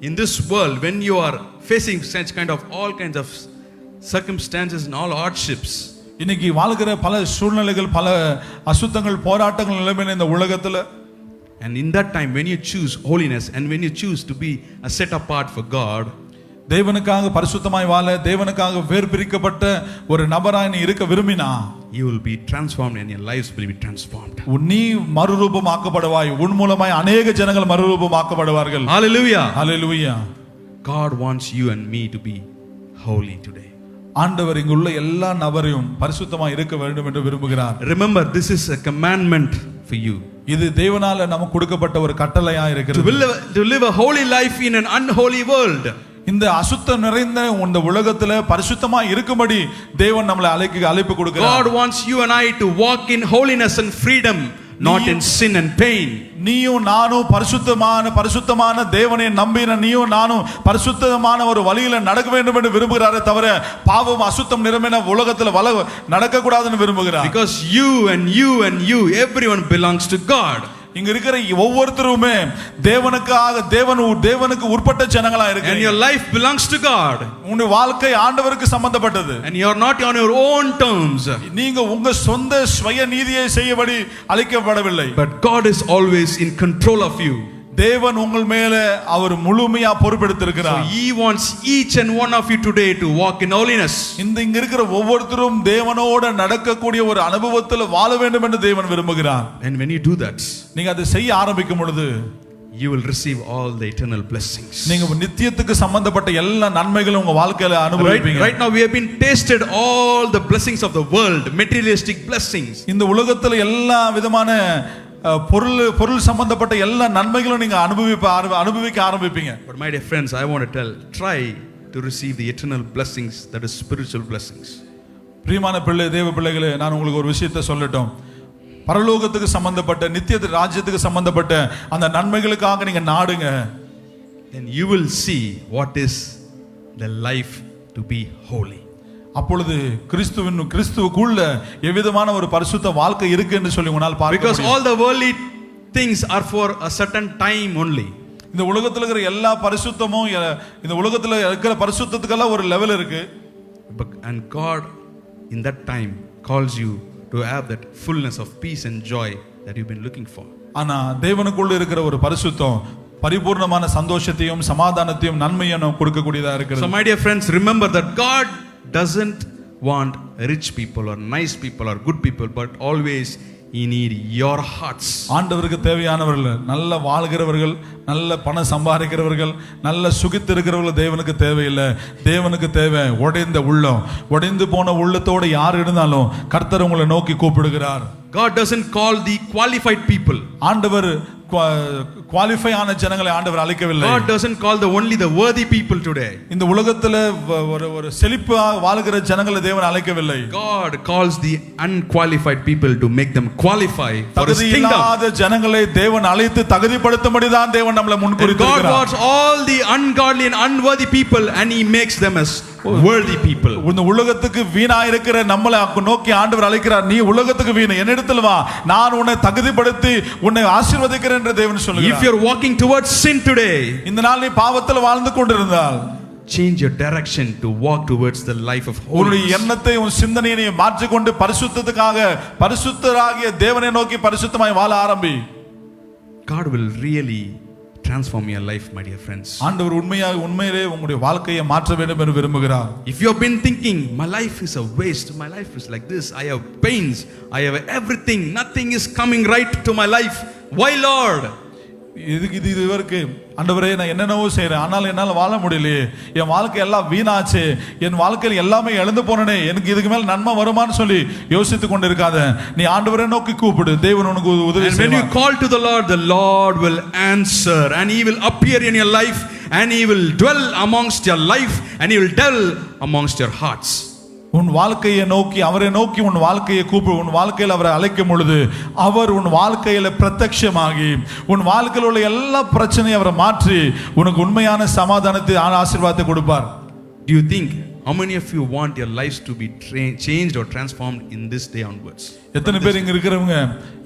in this world, when you are facing such kind of all kinds of circumstances and all hardships, இன்னைக்கு வாழ்கிற பல சூழ்நிலைகள், பல அசுத்தங்கள், போராட்டங்கள் நிலைமையில இந்த உலகத்துல, and in that time when you choose holiness and when you choose to be a set apart for God, தேவனுக்காக பரிசுத்தமாய் வாழ, தேவனுக்காக வேர் பிரிக்கப்பட்ட ஒரு நபராய் நீ இருக்க விரும்பினா, you will be transformed and your lives will be transformed. நீ மறுரூபமாக்கப்படுவாய். உன் மூலமாய் अनेक ஜனங்கள் மறுரூபமாக்கப்படுவார்கள். Hallelujah. Hallelujah. God wants you and me to be holy today. ஆண்டவர் இங்குள்ள எல்லா நபரையும் பரிசுத்தமாய் இருக்க வேண்டும் என்று விரும்புகிறார். Remember, this is a commandment for you. இது தேவனால நமக்கு கொடுக்கப்பட்ட ஒரு கட்டளையா இருக்கிறது. To live a holy life in an unholy world. இந்த அசுத்தம் நிறைந்த இந்த உலகத்துல பரிசுத்தமா இருக்கும்படி தேவன் நம்மளை அழைப்பு கொடுக்கிறார். God wants you and I to walk in holiness and freedom, not in sin and pain. நீயும் நானும் பரிசுத்தமான தேவனை நம்பின நீயும் நானும் பரிசுத்தமான ஒரு வழியில நடக்க வேண்டும் என்று விரும்புகிறாரே தவிர பாவம் அசுத்தம் நிறைந்த உலகத்துல நடக்க கூடாதுன்னு விரும்புகிறார். Because you and you everyone belongs to God. இங்க இருக்கிற ஒவ்வொருத்தருமே தேவனுக்கு உட்பட்ட ஜனங்களா இருக்கு. And your life belongs to God. உங்க வாழ்க்கை ஆண்டவருக்கு சம்பந்தப்பட்டது. And you are not on your own terms. நீங்க உங்க சொந்த சுய நீதியை செய்யபடி அழைக்கப்படவில்லை. But God is always in control of you. தேவன் உங்கள் மேல அவர் முழுமையா பொறுப்பெடுத்திருக்கிறார். So he wants each and one of you today to walk in holiness. இங்க இருக்கிற ஒவ்வொருத்தரும் தேவனோட நடக்கக்கூடிய ஒரு அனுபவத்தில் வாழ வேண்டும் என்று தேவன் விரும்புகிறார். And when you do that, நீங்க அதை செய்ய ஆரம்பிக்கும் பொழுது you will receive all the eternal blessings. நீங்க நித்தியத்துக்கு சம்பந்தப்பட்ட எல்லா நன்மைகளும் உங்க வாழ்க்கையில அனுபவிப்பீங்க. Right now we have been tasted all the blessings of the world, materialistic blessings. இந்த உலகத்துல எல்லா விதமான பொருள் சம்பந்தப்பட்ட எல்லா நன்மைகளும் நீங்க அனுபவிக்க ஆரம்பிப்பீங்க. But my dear friends, I want to try to receive the eternal blessings, that is spiritual blessings. பிரியமான தேவ பிள்ளைகளே, நான் உங்களுக்கு ஒரு விஷயத்தை சொல்லட்டும். பரலோகத்துக்கு சம்பந்தப்பட்ட நித்திய ராஜ்யத்துக்கு சம்பந்தப்பட்ட அந்த நன்மைகளுக்காக நீங்க நாடுங்க. Then you will see what is the life to be holy. அப்பொழுது கிறிஸ்துவுக்குள்ள எவ்விதமான ஒரு பரிசுத்த வாழ்க்கை இருக்கு என்று சொல்லி உங்களால் பார்க்க முடியும். Because all the worldly things are for a certain time only. இந்த உலகத்துல இருக்கிற எல்லா பரிசுத்தமும் இந்த உலகத்துல இருக்கிற பரிசுத்தத்துக்கெல்லாம் ஒரு லெவல் இருக்கு. And God in that time calls you to have that fullness of peace and joy that you've been looking for. ஆனா தேவனுக்குள்ள இருக்கிற ஒரு பரிசுத்தம் பரிபூர்ணமான சந்தோஷத்தையும் சமாதானத்தையும் நன்மையும் கொடுக்கக்கூடியதா இருக்கிறது. So my dear friends, remember that God doesn't want rich people or nice people or good people, but always He need your hearts. ஆண்டவருக்கு தேவையானவர்கள் நல்ல வாழ்கிறவர்கள், நல்ல பணம் சம்பாதிக்கிறவர்கள், நல்ல சுகித்து இருக்கிறவர்கள் தேவனுக்கு தேவையில்லை. தேவனுக்கு தேவை உடைந்த உள்ளம். உடைந்து போன உள்ளத்தோடு யார் இருந்தாலும் கர்த்தர் உங்களை நோக்கி கூப்பிடுகிறார். God doesn't call the qualified people. ஆண்டவர் குவாலிஃபை ஆன ஜனங்களை ஆண்டவர் அழைக்கவில்லை. God doesn't call only the worthy people today. இந்த உலகத்துல ஒரு செழிப்பா வாழ்கிற ஜனங்களை தேவன் அழைக்கவில்லை. God calls the unqualified people to make them qualify for His kingdom. தகுதியில்லாத ஜனங்களை தேவன் அழைத்து தகுதிப்படுத்தும்படி தான் தேவன் நம்மளை முன்குறித்திருக்கிறார். God wants all the ungodly and unworthy people and He makes them as worthy people. இந்த உலகத்துக்கு வீணா இருக்கிற நம்மளை நோக்கி ஆண்டவர் அழைக்கிறார். நீ உலகத்துக்கு வீண், என்னிடத்தில் வா, நான் உன்னை தகுதிப்படுத்தி உன்னை ஆசீர்வதிக்கிறேன் என்று தேவன் சொல்கிறார். If you're walking towards sin today, இந்த நாள் நீ பாவத்தில் வாழ்ந்து கொண்டிருந்தால் change your direction to walk towards the life of உன்னுடைய holiness. எண்ணத்தை உன் சிந்தனையை மாற்றிக் கொண்டு பரிசுத்தத்துக்காக பரிசுத்தராகிய தேவனை நோக்கி பரிசுத்தமாய் வாழ ஆரம்பி. God will really transform your life, my dear friends. ஆண்டவர் உண்மையிலே உங்களுடைய வாழ்க்கையை மாற்ற வேண்டும் என்று விரும்புகிறார். If you have been thinking my life is a waste, my life is like this, I have pains, I have everything, nothing is coming right to my life, why Lord? இது இவருக்கு ஆண்டவரே நான் என்னென்னவோ செய்றேன், ஆனால் என்னால் வாழ முடியலையே, என் வாழ்க்கை எல்லாம் வீணாச்சு, என் வாழ்க்கையில் எல்லாமே இழந்து போனனே, எனக்கு இதுக்கு மேல் நன்மை வருமான்னு சொல்லி யோசித்துக் கொண்டு இருக்காத. நீ ஆண்டவரை நோக்கி கூப்பிடு, தேவன் உனக்கு உதவி And when you செய்வார். call to the Lord will answer and He will appear in your life and He will dwell amongst your life and He will dwell amongst your hearts. உன் வாழ்க்கையை நோக்கி அவரை நோக்கி உன் வாழ்க்கையை கூப்பிடு. உன் வாழ்க்கையில் அவரை அழைக்கும் பொழுது அவர் உன் வாழ்க்கையில பிரத்யட்சமாகி உன் வாழ்க்கையில் உள்ள எல்லா பிரச்சனையும் அவரை மாற்றி உனக்கு உண்மையான சமாதானத்தை ஆசீர்வாதத்தை கொடுப்பார். Do you think how many of you want your lives to be changed or transformed in this day onwards? எத்தனை பேர் இங்க இருக்கிறவங்க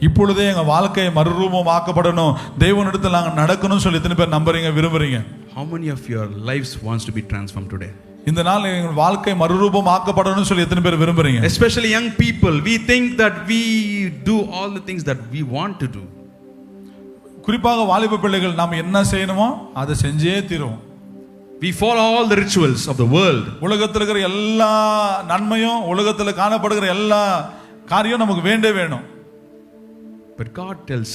இப்பொழுதே எங்க வாழ்க்கையை மறுரூபம் ஆக்கப்படணும், தேவனிடத்தில் நாங்க நடக்கணும்னு சொல்லி எத்தனை பேர் நம்புறீங்க, விரும்புறீங்க? How many of your lives wants to be transformed today? இந்த நாள் எங்கள் வாழ்க்கை மறுரூபம் ஆக்கப்படணும்னு சொல்லி எத்தனை பேர் விரும்புறீங்க? Especially young people, we think that we do all the things that we want to do. குறிப்பாக வாலிப பிள்ளைகள் நாம் என்ன செய்யணுமோ அதை செஞ்சே தீரும். We follow all the rituals of the world. உலகத்தில் இருக்கிற எல்லா நன்மையும் உலகத்தில் காணப்படுகிற எல்லா காரியம் நமக்கு வேணும். But God tells,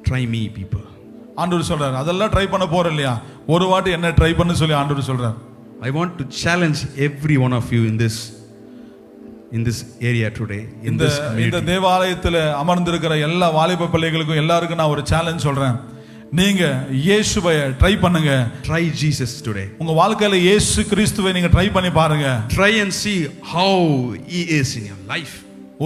try me people. ஆண்டவர் சொல்றார், அதெல்லாம் ட்ரை பண்ண போற இல்லையா, ஒரு வாட்டி என்ன ட்ரை பண்ணு சொல்லி ஆண்டவர் சொல்றார். I want to challenge every one of you in this area today, in this இந்த community. தேவாலயத்தில் அமர்ந்திருக்கிற எல்லா வாலிப பிள்ளைகளுக்கும் எல்லாருக்கும் நான் ஒரு சேலஞ்ச் சொல்றேன். நீங்க இயேசுவை ட்ரை பண்ணுங்க. Try Jesus today. உங்க வாழ்க்கையில இயேசு கிறிஸ்துவை நீங்க ட்ரை பண்ணி பாருங்க. Try and see how He is in your life.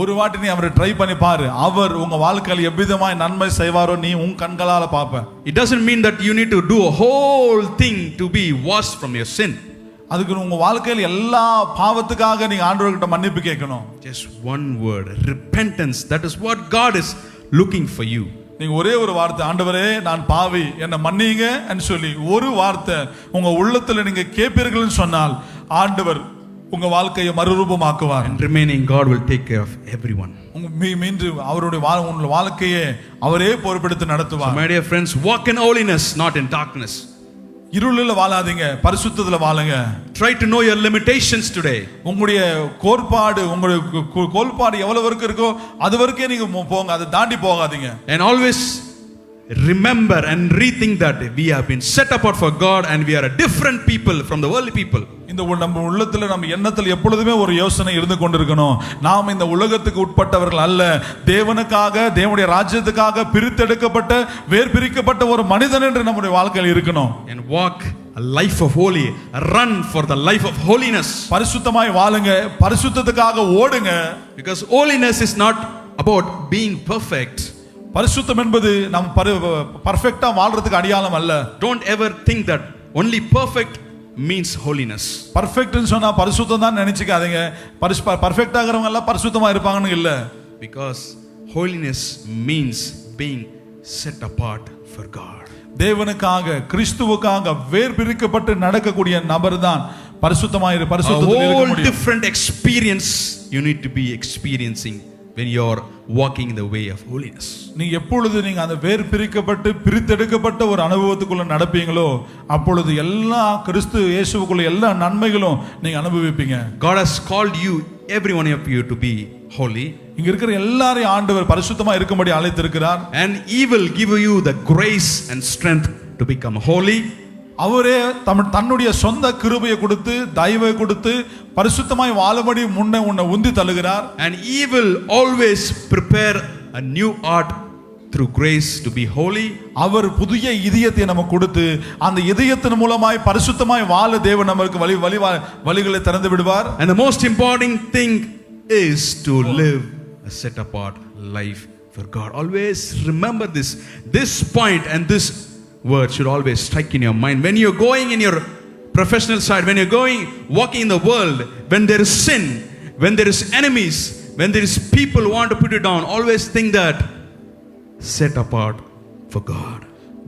ஒரு வாட்டி நீ அவரை ட்ரை பண்ணி பாரு, அவர் உங்க வாழ்க்கையில எவ்விதமாய் நன்மை செய்வாரோ நீ உன் கண்களால பாப்ப. It doesn't mean that you need to do a whole thing to be washed from your sin. அதுக்கு உங்க வாழ்க்கையில எல்லா பாவத்துக்காக நீங்க ஆண்டவர்கிட்ட மன்னிப்பு கேட்கணும். Just one word, repentance. That is what God is looking for you. நீங்க ஒரே ஒரு வார்த்தை, ஆண்டவரே நான் பாவி என்னை மன்னிங்க என்று சொல்லி ஒரு வார்த்தை உங்க உள்ளத்துல நீங்க கேட்பீர்கள்னு சொன்னால் ஆண்டவர் உங்க வாழ்க்கையை மறுரூபமாக்குவார். And remaining, God will take care of everyone. மீண்டும் அவருடைய வாழ்க்கையை அவரே பொறுப்பெடுத்து நடத்துவார். So my dear friends, walk in holiness, not in darkness. இருளில் வாழாதீங்க, பரிசுத்தத்துல வாழுங்க. Try to know your limitations today. உங்களுடைய உங்களுடைய கோட்பாடு எவ்வளவு வரைக்கும் இருக்கோ அது வரைக்கும் நீங்க போங்க, அதை தாண்டி போகாதீங்க. And always remember and rethink that we have been set apart for God and we are a different people from the worldly people. இந்த நம்ம உள்ளத்துல நம்ம எண்ணத்தில் எப்பொழுதுமே ஒரு யோசனை இருந்து கொண்டிருக்கணும். நாம் இந்த உலகத்துக்கு உட்பட்டவர்கள் அல்ல, தேவனுக்காக தேவனுடைய ராஜ்யத்துக்காக பிரித்தெடுக்கப்பட்ட வேர் பிரிக்கப்பட்ட ஒரு மனிதன் என்று நம்முடைய வாழ்க்கையில் இருக்கணும். And walk a life of holy, run for the life of holiness. பரிசுத்தமாய் வாழுங்க, பரிசுத்தத்துக்காக ஓடுங்க. Because holiness is not about being perfect. பரிசுத்தம் என்பது நாம் பர்ஃபெக்ட்டா வாழ்றதுக்கு அடையாளம் அல்ல. Don't ever think that only perfect means holiness. பர்ஃபெக்ட்னு சொன்னா பரிசுத்தம் தான் நினைச்சுக்காதீங்க. பர்ஃபெக்ட் ஆகிறவங்க எல்லாம் பரிசுத்தமா இருப்பாங்கன்னு இல்ல. Because holiness means being set apart for God. தேவனுக்காக கிறிஸ்துவுக்காக வேர் பிரிக்கப்பட்டு நடக்கக்கூடிய நபர் தான் பரிசுத்தத்தில் இருக்க முடியும். Different experience you need to be experiencing when you're walking in the way of holiness. நீங்க எப்பொழுது நீங்க அந்த வேர் பிரிக்கப்பட்டு பிரித்தெடுக்கப்பட்ட ஒரு அனுபவத்துக்குள்ள நடப்பீங்களோ அப்பொழுது எல்லா கிறிஸ்து இயேசுவுக்குள்ள எல்லா நன்மைகளும் நீங்க அனுபவிப்பீங்க. God has called you, every one of you, to be holy. இங்க இருக்கிற எல்லாரையும் ஆண்டவர் பரிசுத்தமா இருக்கும்படி அழைத்திருக்கிறார். And he will give you the grace and strength to become holy. அவரே தன்னுடைய சொந்த கிருபையை கொடுத்து தயவை கொடுத்து பரிசுத்தமாய் வாழும்படி முன்னே உன்னை உந்தி தள்ளுகிறார். And he will always prepare a new heart through grace to be holy. அவர் புதிய இதயத்தை நமக்கு கொடுத்து அந்த இதயத்தின் மூலமாய் பரிசுத்தமாய் வாழ தேவன் நமக்கு வழிகளை திறந்து விடுவார். And the most important thing is to live a set apart life for God. Always remember this point, and this word should always strike in your mind when you're going in your professional side, when you're going walking in the world, when there is sin, when there is enemies, when there is people who want to put you down, always think that set apart for God.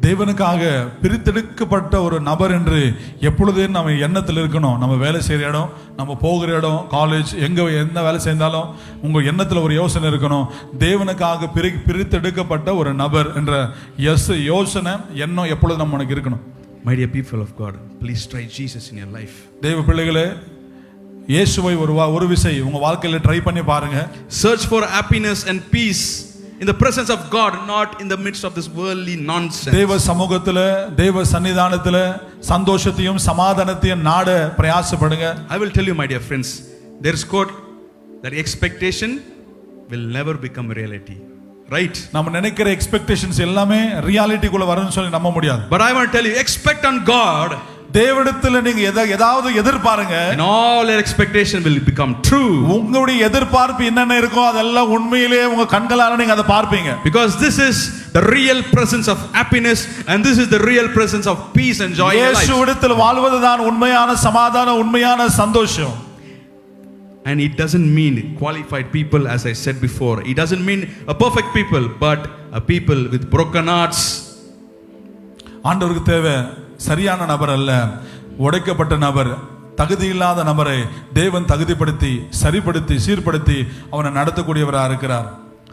தேவனுக்காக பிரித்தெடுக்கப்பட்ட ஒரு நபர் என்று எப்பொழுதே நம்ம எண்ணத்தில் இருக்கணும். நம்ம வேலை செய்கிற இடம், நம்ம போகிற இடம், காலேஜ், எங்கே என்ன வேலை செய்தாலும் உங்கள் எண்ணத்தில் ஒரு யோசனை இருக்கணும். தேவனுக்காக பிரித்தெடுக்கப்பட்ட ஒரு நபர் என்ற யோசனை எண்ணம் எப்பொழுது நம்ம உனக்கு இருக்கணும். My dear people of God, please try Jesus in your life. தேவ பிள்ளைகளே, இயேசுவை ஒரு விசை உங்க வாழ்க்கையில ட்ரை பண்ணி பாருங்க. Search for happiness and peace in the presence of God, not in the midst of this worldly nonsense. தேவ சமூகத்துல, தேவ சன்னிதானத்துல சந்தோஷத்தையும் சமாதானத்தையும் நாட பிரயாசப்படுங்க. I will tell you, my dear friends, there is quote that expectation will never become reality. Right? நம்ம நினைக்கிற எக்ஸ்பெக்டேஷன்ஸ் எல்லாமே ரியாலிட்டிக்குள்ள வரும்னு சொல்லி நம்ப முடியாது. But I want to tell you, expect on God. தேவனிடத்தில் நீங்க ஏதாவது எதிர்பாருங்க. And all your expectation will become true. உங்களுடைய எதிர்பார்ப்பு என்னென்ன இருக்கோ அதெல்லாம் உண்மையிலேயே உங்க கண்களால நீங்க அதை பார்ப்பீங்க. Because this is the real presence of happiness, and this is the real presence of peace and joy in life. இயேசுவிடத்தில் வாழ்வதுதான் உண்மையான சமாதானம், உண்மையான சந்தோஷம். And it doesn't mean qualified people, as I said before. It doesn't mean a perfect people, but a people with broken hearts. ஆண்டவருக்கு தேவை சரியான நபர் அல்ல, உடைக்கப்பட்ட நபர், தகுதி இல்லாத நபரை தேவன் தகுதிப்படுத்தி சரிப்படுத்தி சீர்படுத்தி அவனை நடத்தக்கூடியவராக இருக்கிறார்.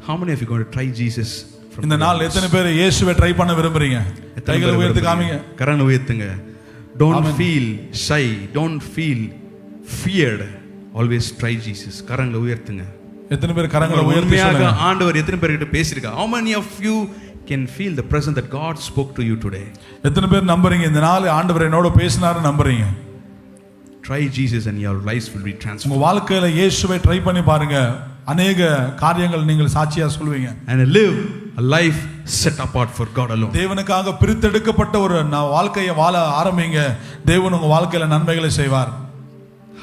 How many of you going to try Jesus? இந்த நாள் எத்தனை பேர் இயேசுவை ட்ரை பண்ண விரும்புறீங்க? கைகளை உயர்த்தி காமிங்க. கரங்களை உயர்த்துங்க. Don't feel shy, don't feel feared. Always try Jesus. கரங்களை உயர்த்துங்க. எத்தனை பேர் கரங்களை உயர்த்தி சொல்லுங்க. ஆண்டவர் எத்தனை பேர்கிட்ட பேசிருக்கா? How many of you can feel the presence that God spoke to you today? எத்தனை பேர் நம்புறீங்க இந்த நாள் ஆண்டவர் என்னோட பேசினாரு நம்புறீங்க? Try Jesus and your lives will be transformed. உங்க வாழ்க்கையில இயேசுவை ட்ரை பண்ணி பாருங்க. அநேக காரியங்கள் நீங்கள் சாட்சியா சொல்வீங்க. And live a life set apart for God alone. தேவனுக்காக பிரித்தெடுக்கப்பட்ட ஒரு வாழ்க்கையை வாழ ஆரம்பிங்க. தேவன் உங்க வாழ்க்கையில நன்மைகளை செய்வார்.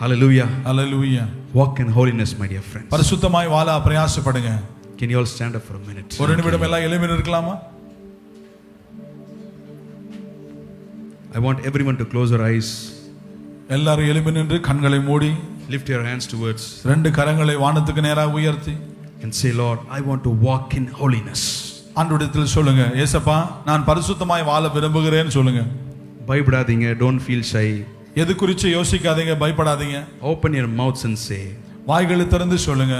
Hallelujah. Hallelujah. Walk in holiness, my dear friends. பரிசுத்தமாய் வாழ பிரயாசப்படுங்க. Can you all stand up for a minute? ஒரு நிமிடம் எல்லாம் எழும்பி நிற்கலாமா? I want everyone to close their eyes. எல்லாரும் எழும்பி நின்று கண்களை மூடி Lift your hands towards ரெண்டு கரங்களை வானத்துக்கு நேராக உயர்த்தி and say, Lord, I want to walk in holiness. ஆண்டவரிடத்தில் சொல்லுங்க, ஏசப்பா நான் பரிசுத்தமாய் வாழ விரும்புகிறேன்னு சொல்லுங்க. பயப்படாதீங்க, don't feel shy. எது குறித்து யோசிக்காதீங்க, பயப்படாதீங்க. Open your mouths and say, வாய்களை திறந்து சொல்லுங்க.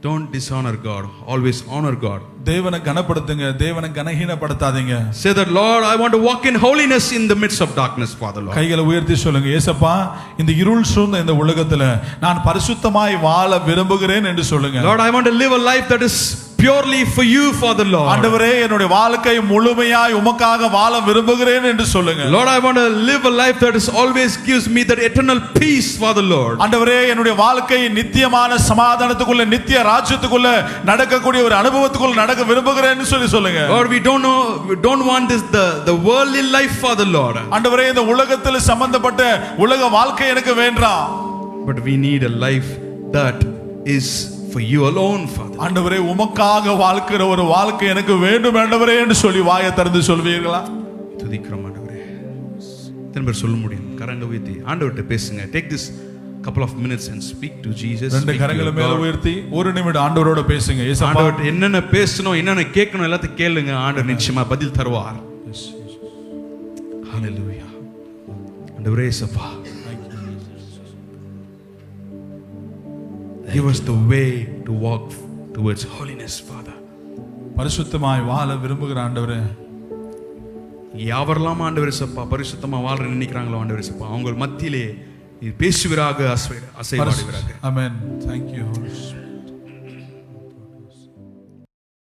don't dishonor God, always honor God. தேவனை கனப்படுத்துங்க, தேவனை கனஹீனப்படுத்தாதீங்க. Say that, Lord, I want to walk in holiness in the midst of darkness, Father Lord. கைகளை உயர்த்தி சொல்லுங்க, ஏசப்பா இந்த இருள் சூழ்ந்த இந்த உலகத்துல நான் பரிசுத்தமாய் வாழ விரும்புகிறேன் என்று சொல்லுங்க. Lord, I want to live a life that is purely for you, Father Lord. ஆண்டவரே என்னுடைய வாழ்க்கை முழுமையாய் உமக்காக வாழ விரும்புகிறேன் என்று சொல்லுங்க. Lord, I want to live a life that is always gives me that eternal peace, Father Lord. ஆண்டவரே என்னுடைய வாழ்க்கை நித்தியமான சமாதானத்துக்குள்ள நித்திய ராஜ்யத்துக்குள்ள நடக்கக்கூடிய ஒரு அனுபவத்துக்குள்ள நடக்க விரும்புகிறேன்னு சொல்லுங்க. Lord, we don't want this the worldly life, Father Lord. ஆண்டவரே இந்த உலகத்தில் சம்பந்தப்பட்ட உலக வாழ்க்கை எனக்கு வேண்டாம். But we need a life that is for you alone, Father. ஆண்டவரே உமக்காக வாழ்க்கிற ஒரு வாழ்க்கை எனக்கு வேண்டும் ஆண்டவரே என்று சொல்லி வாயை திறந்து சொல்வீர்களா? துதிக்கிறோம் ஆண்டவரே. திரும்ப சொல்ல முடியும். கரங்களை உயர்த்தி ஆண்டவர்கிட்ட பேசுங்க. Take this couple of minutes and speak to Jesus. ரெண்டு கரங்களை மேல உயர்த்தி ஒரு நிமிடம் ஆண்டவரோட பேசுங்க. ஏசப்பா ஆண்டவர்ட்ட என்னென்ன பேசணும், என்னென்ன கேட்கணும் எல்லாத்தையும் கேளுங்க. ஆண்டவர் நிச்சயமா பதில் தருவார். Hallelujah. ஆண்டவரே ஏசப்பா, give us the way to walk towards holiness, Father. பரிசுத்தமாய் வாழ விரும்புகிற ஆண்டவரே, யாவரெல்லாம் ஆண்டவரே சப்பா பரிசுத்தமா வாழ நினைக்கிறாங்களோ ஆண்டவரே சப்பா அவங்க மத்தியிலே பேசுவீராக, அசைவாடுவீராக. Amen. Thank you, Holy Spirit.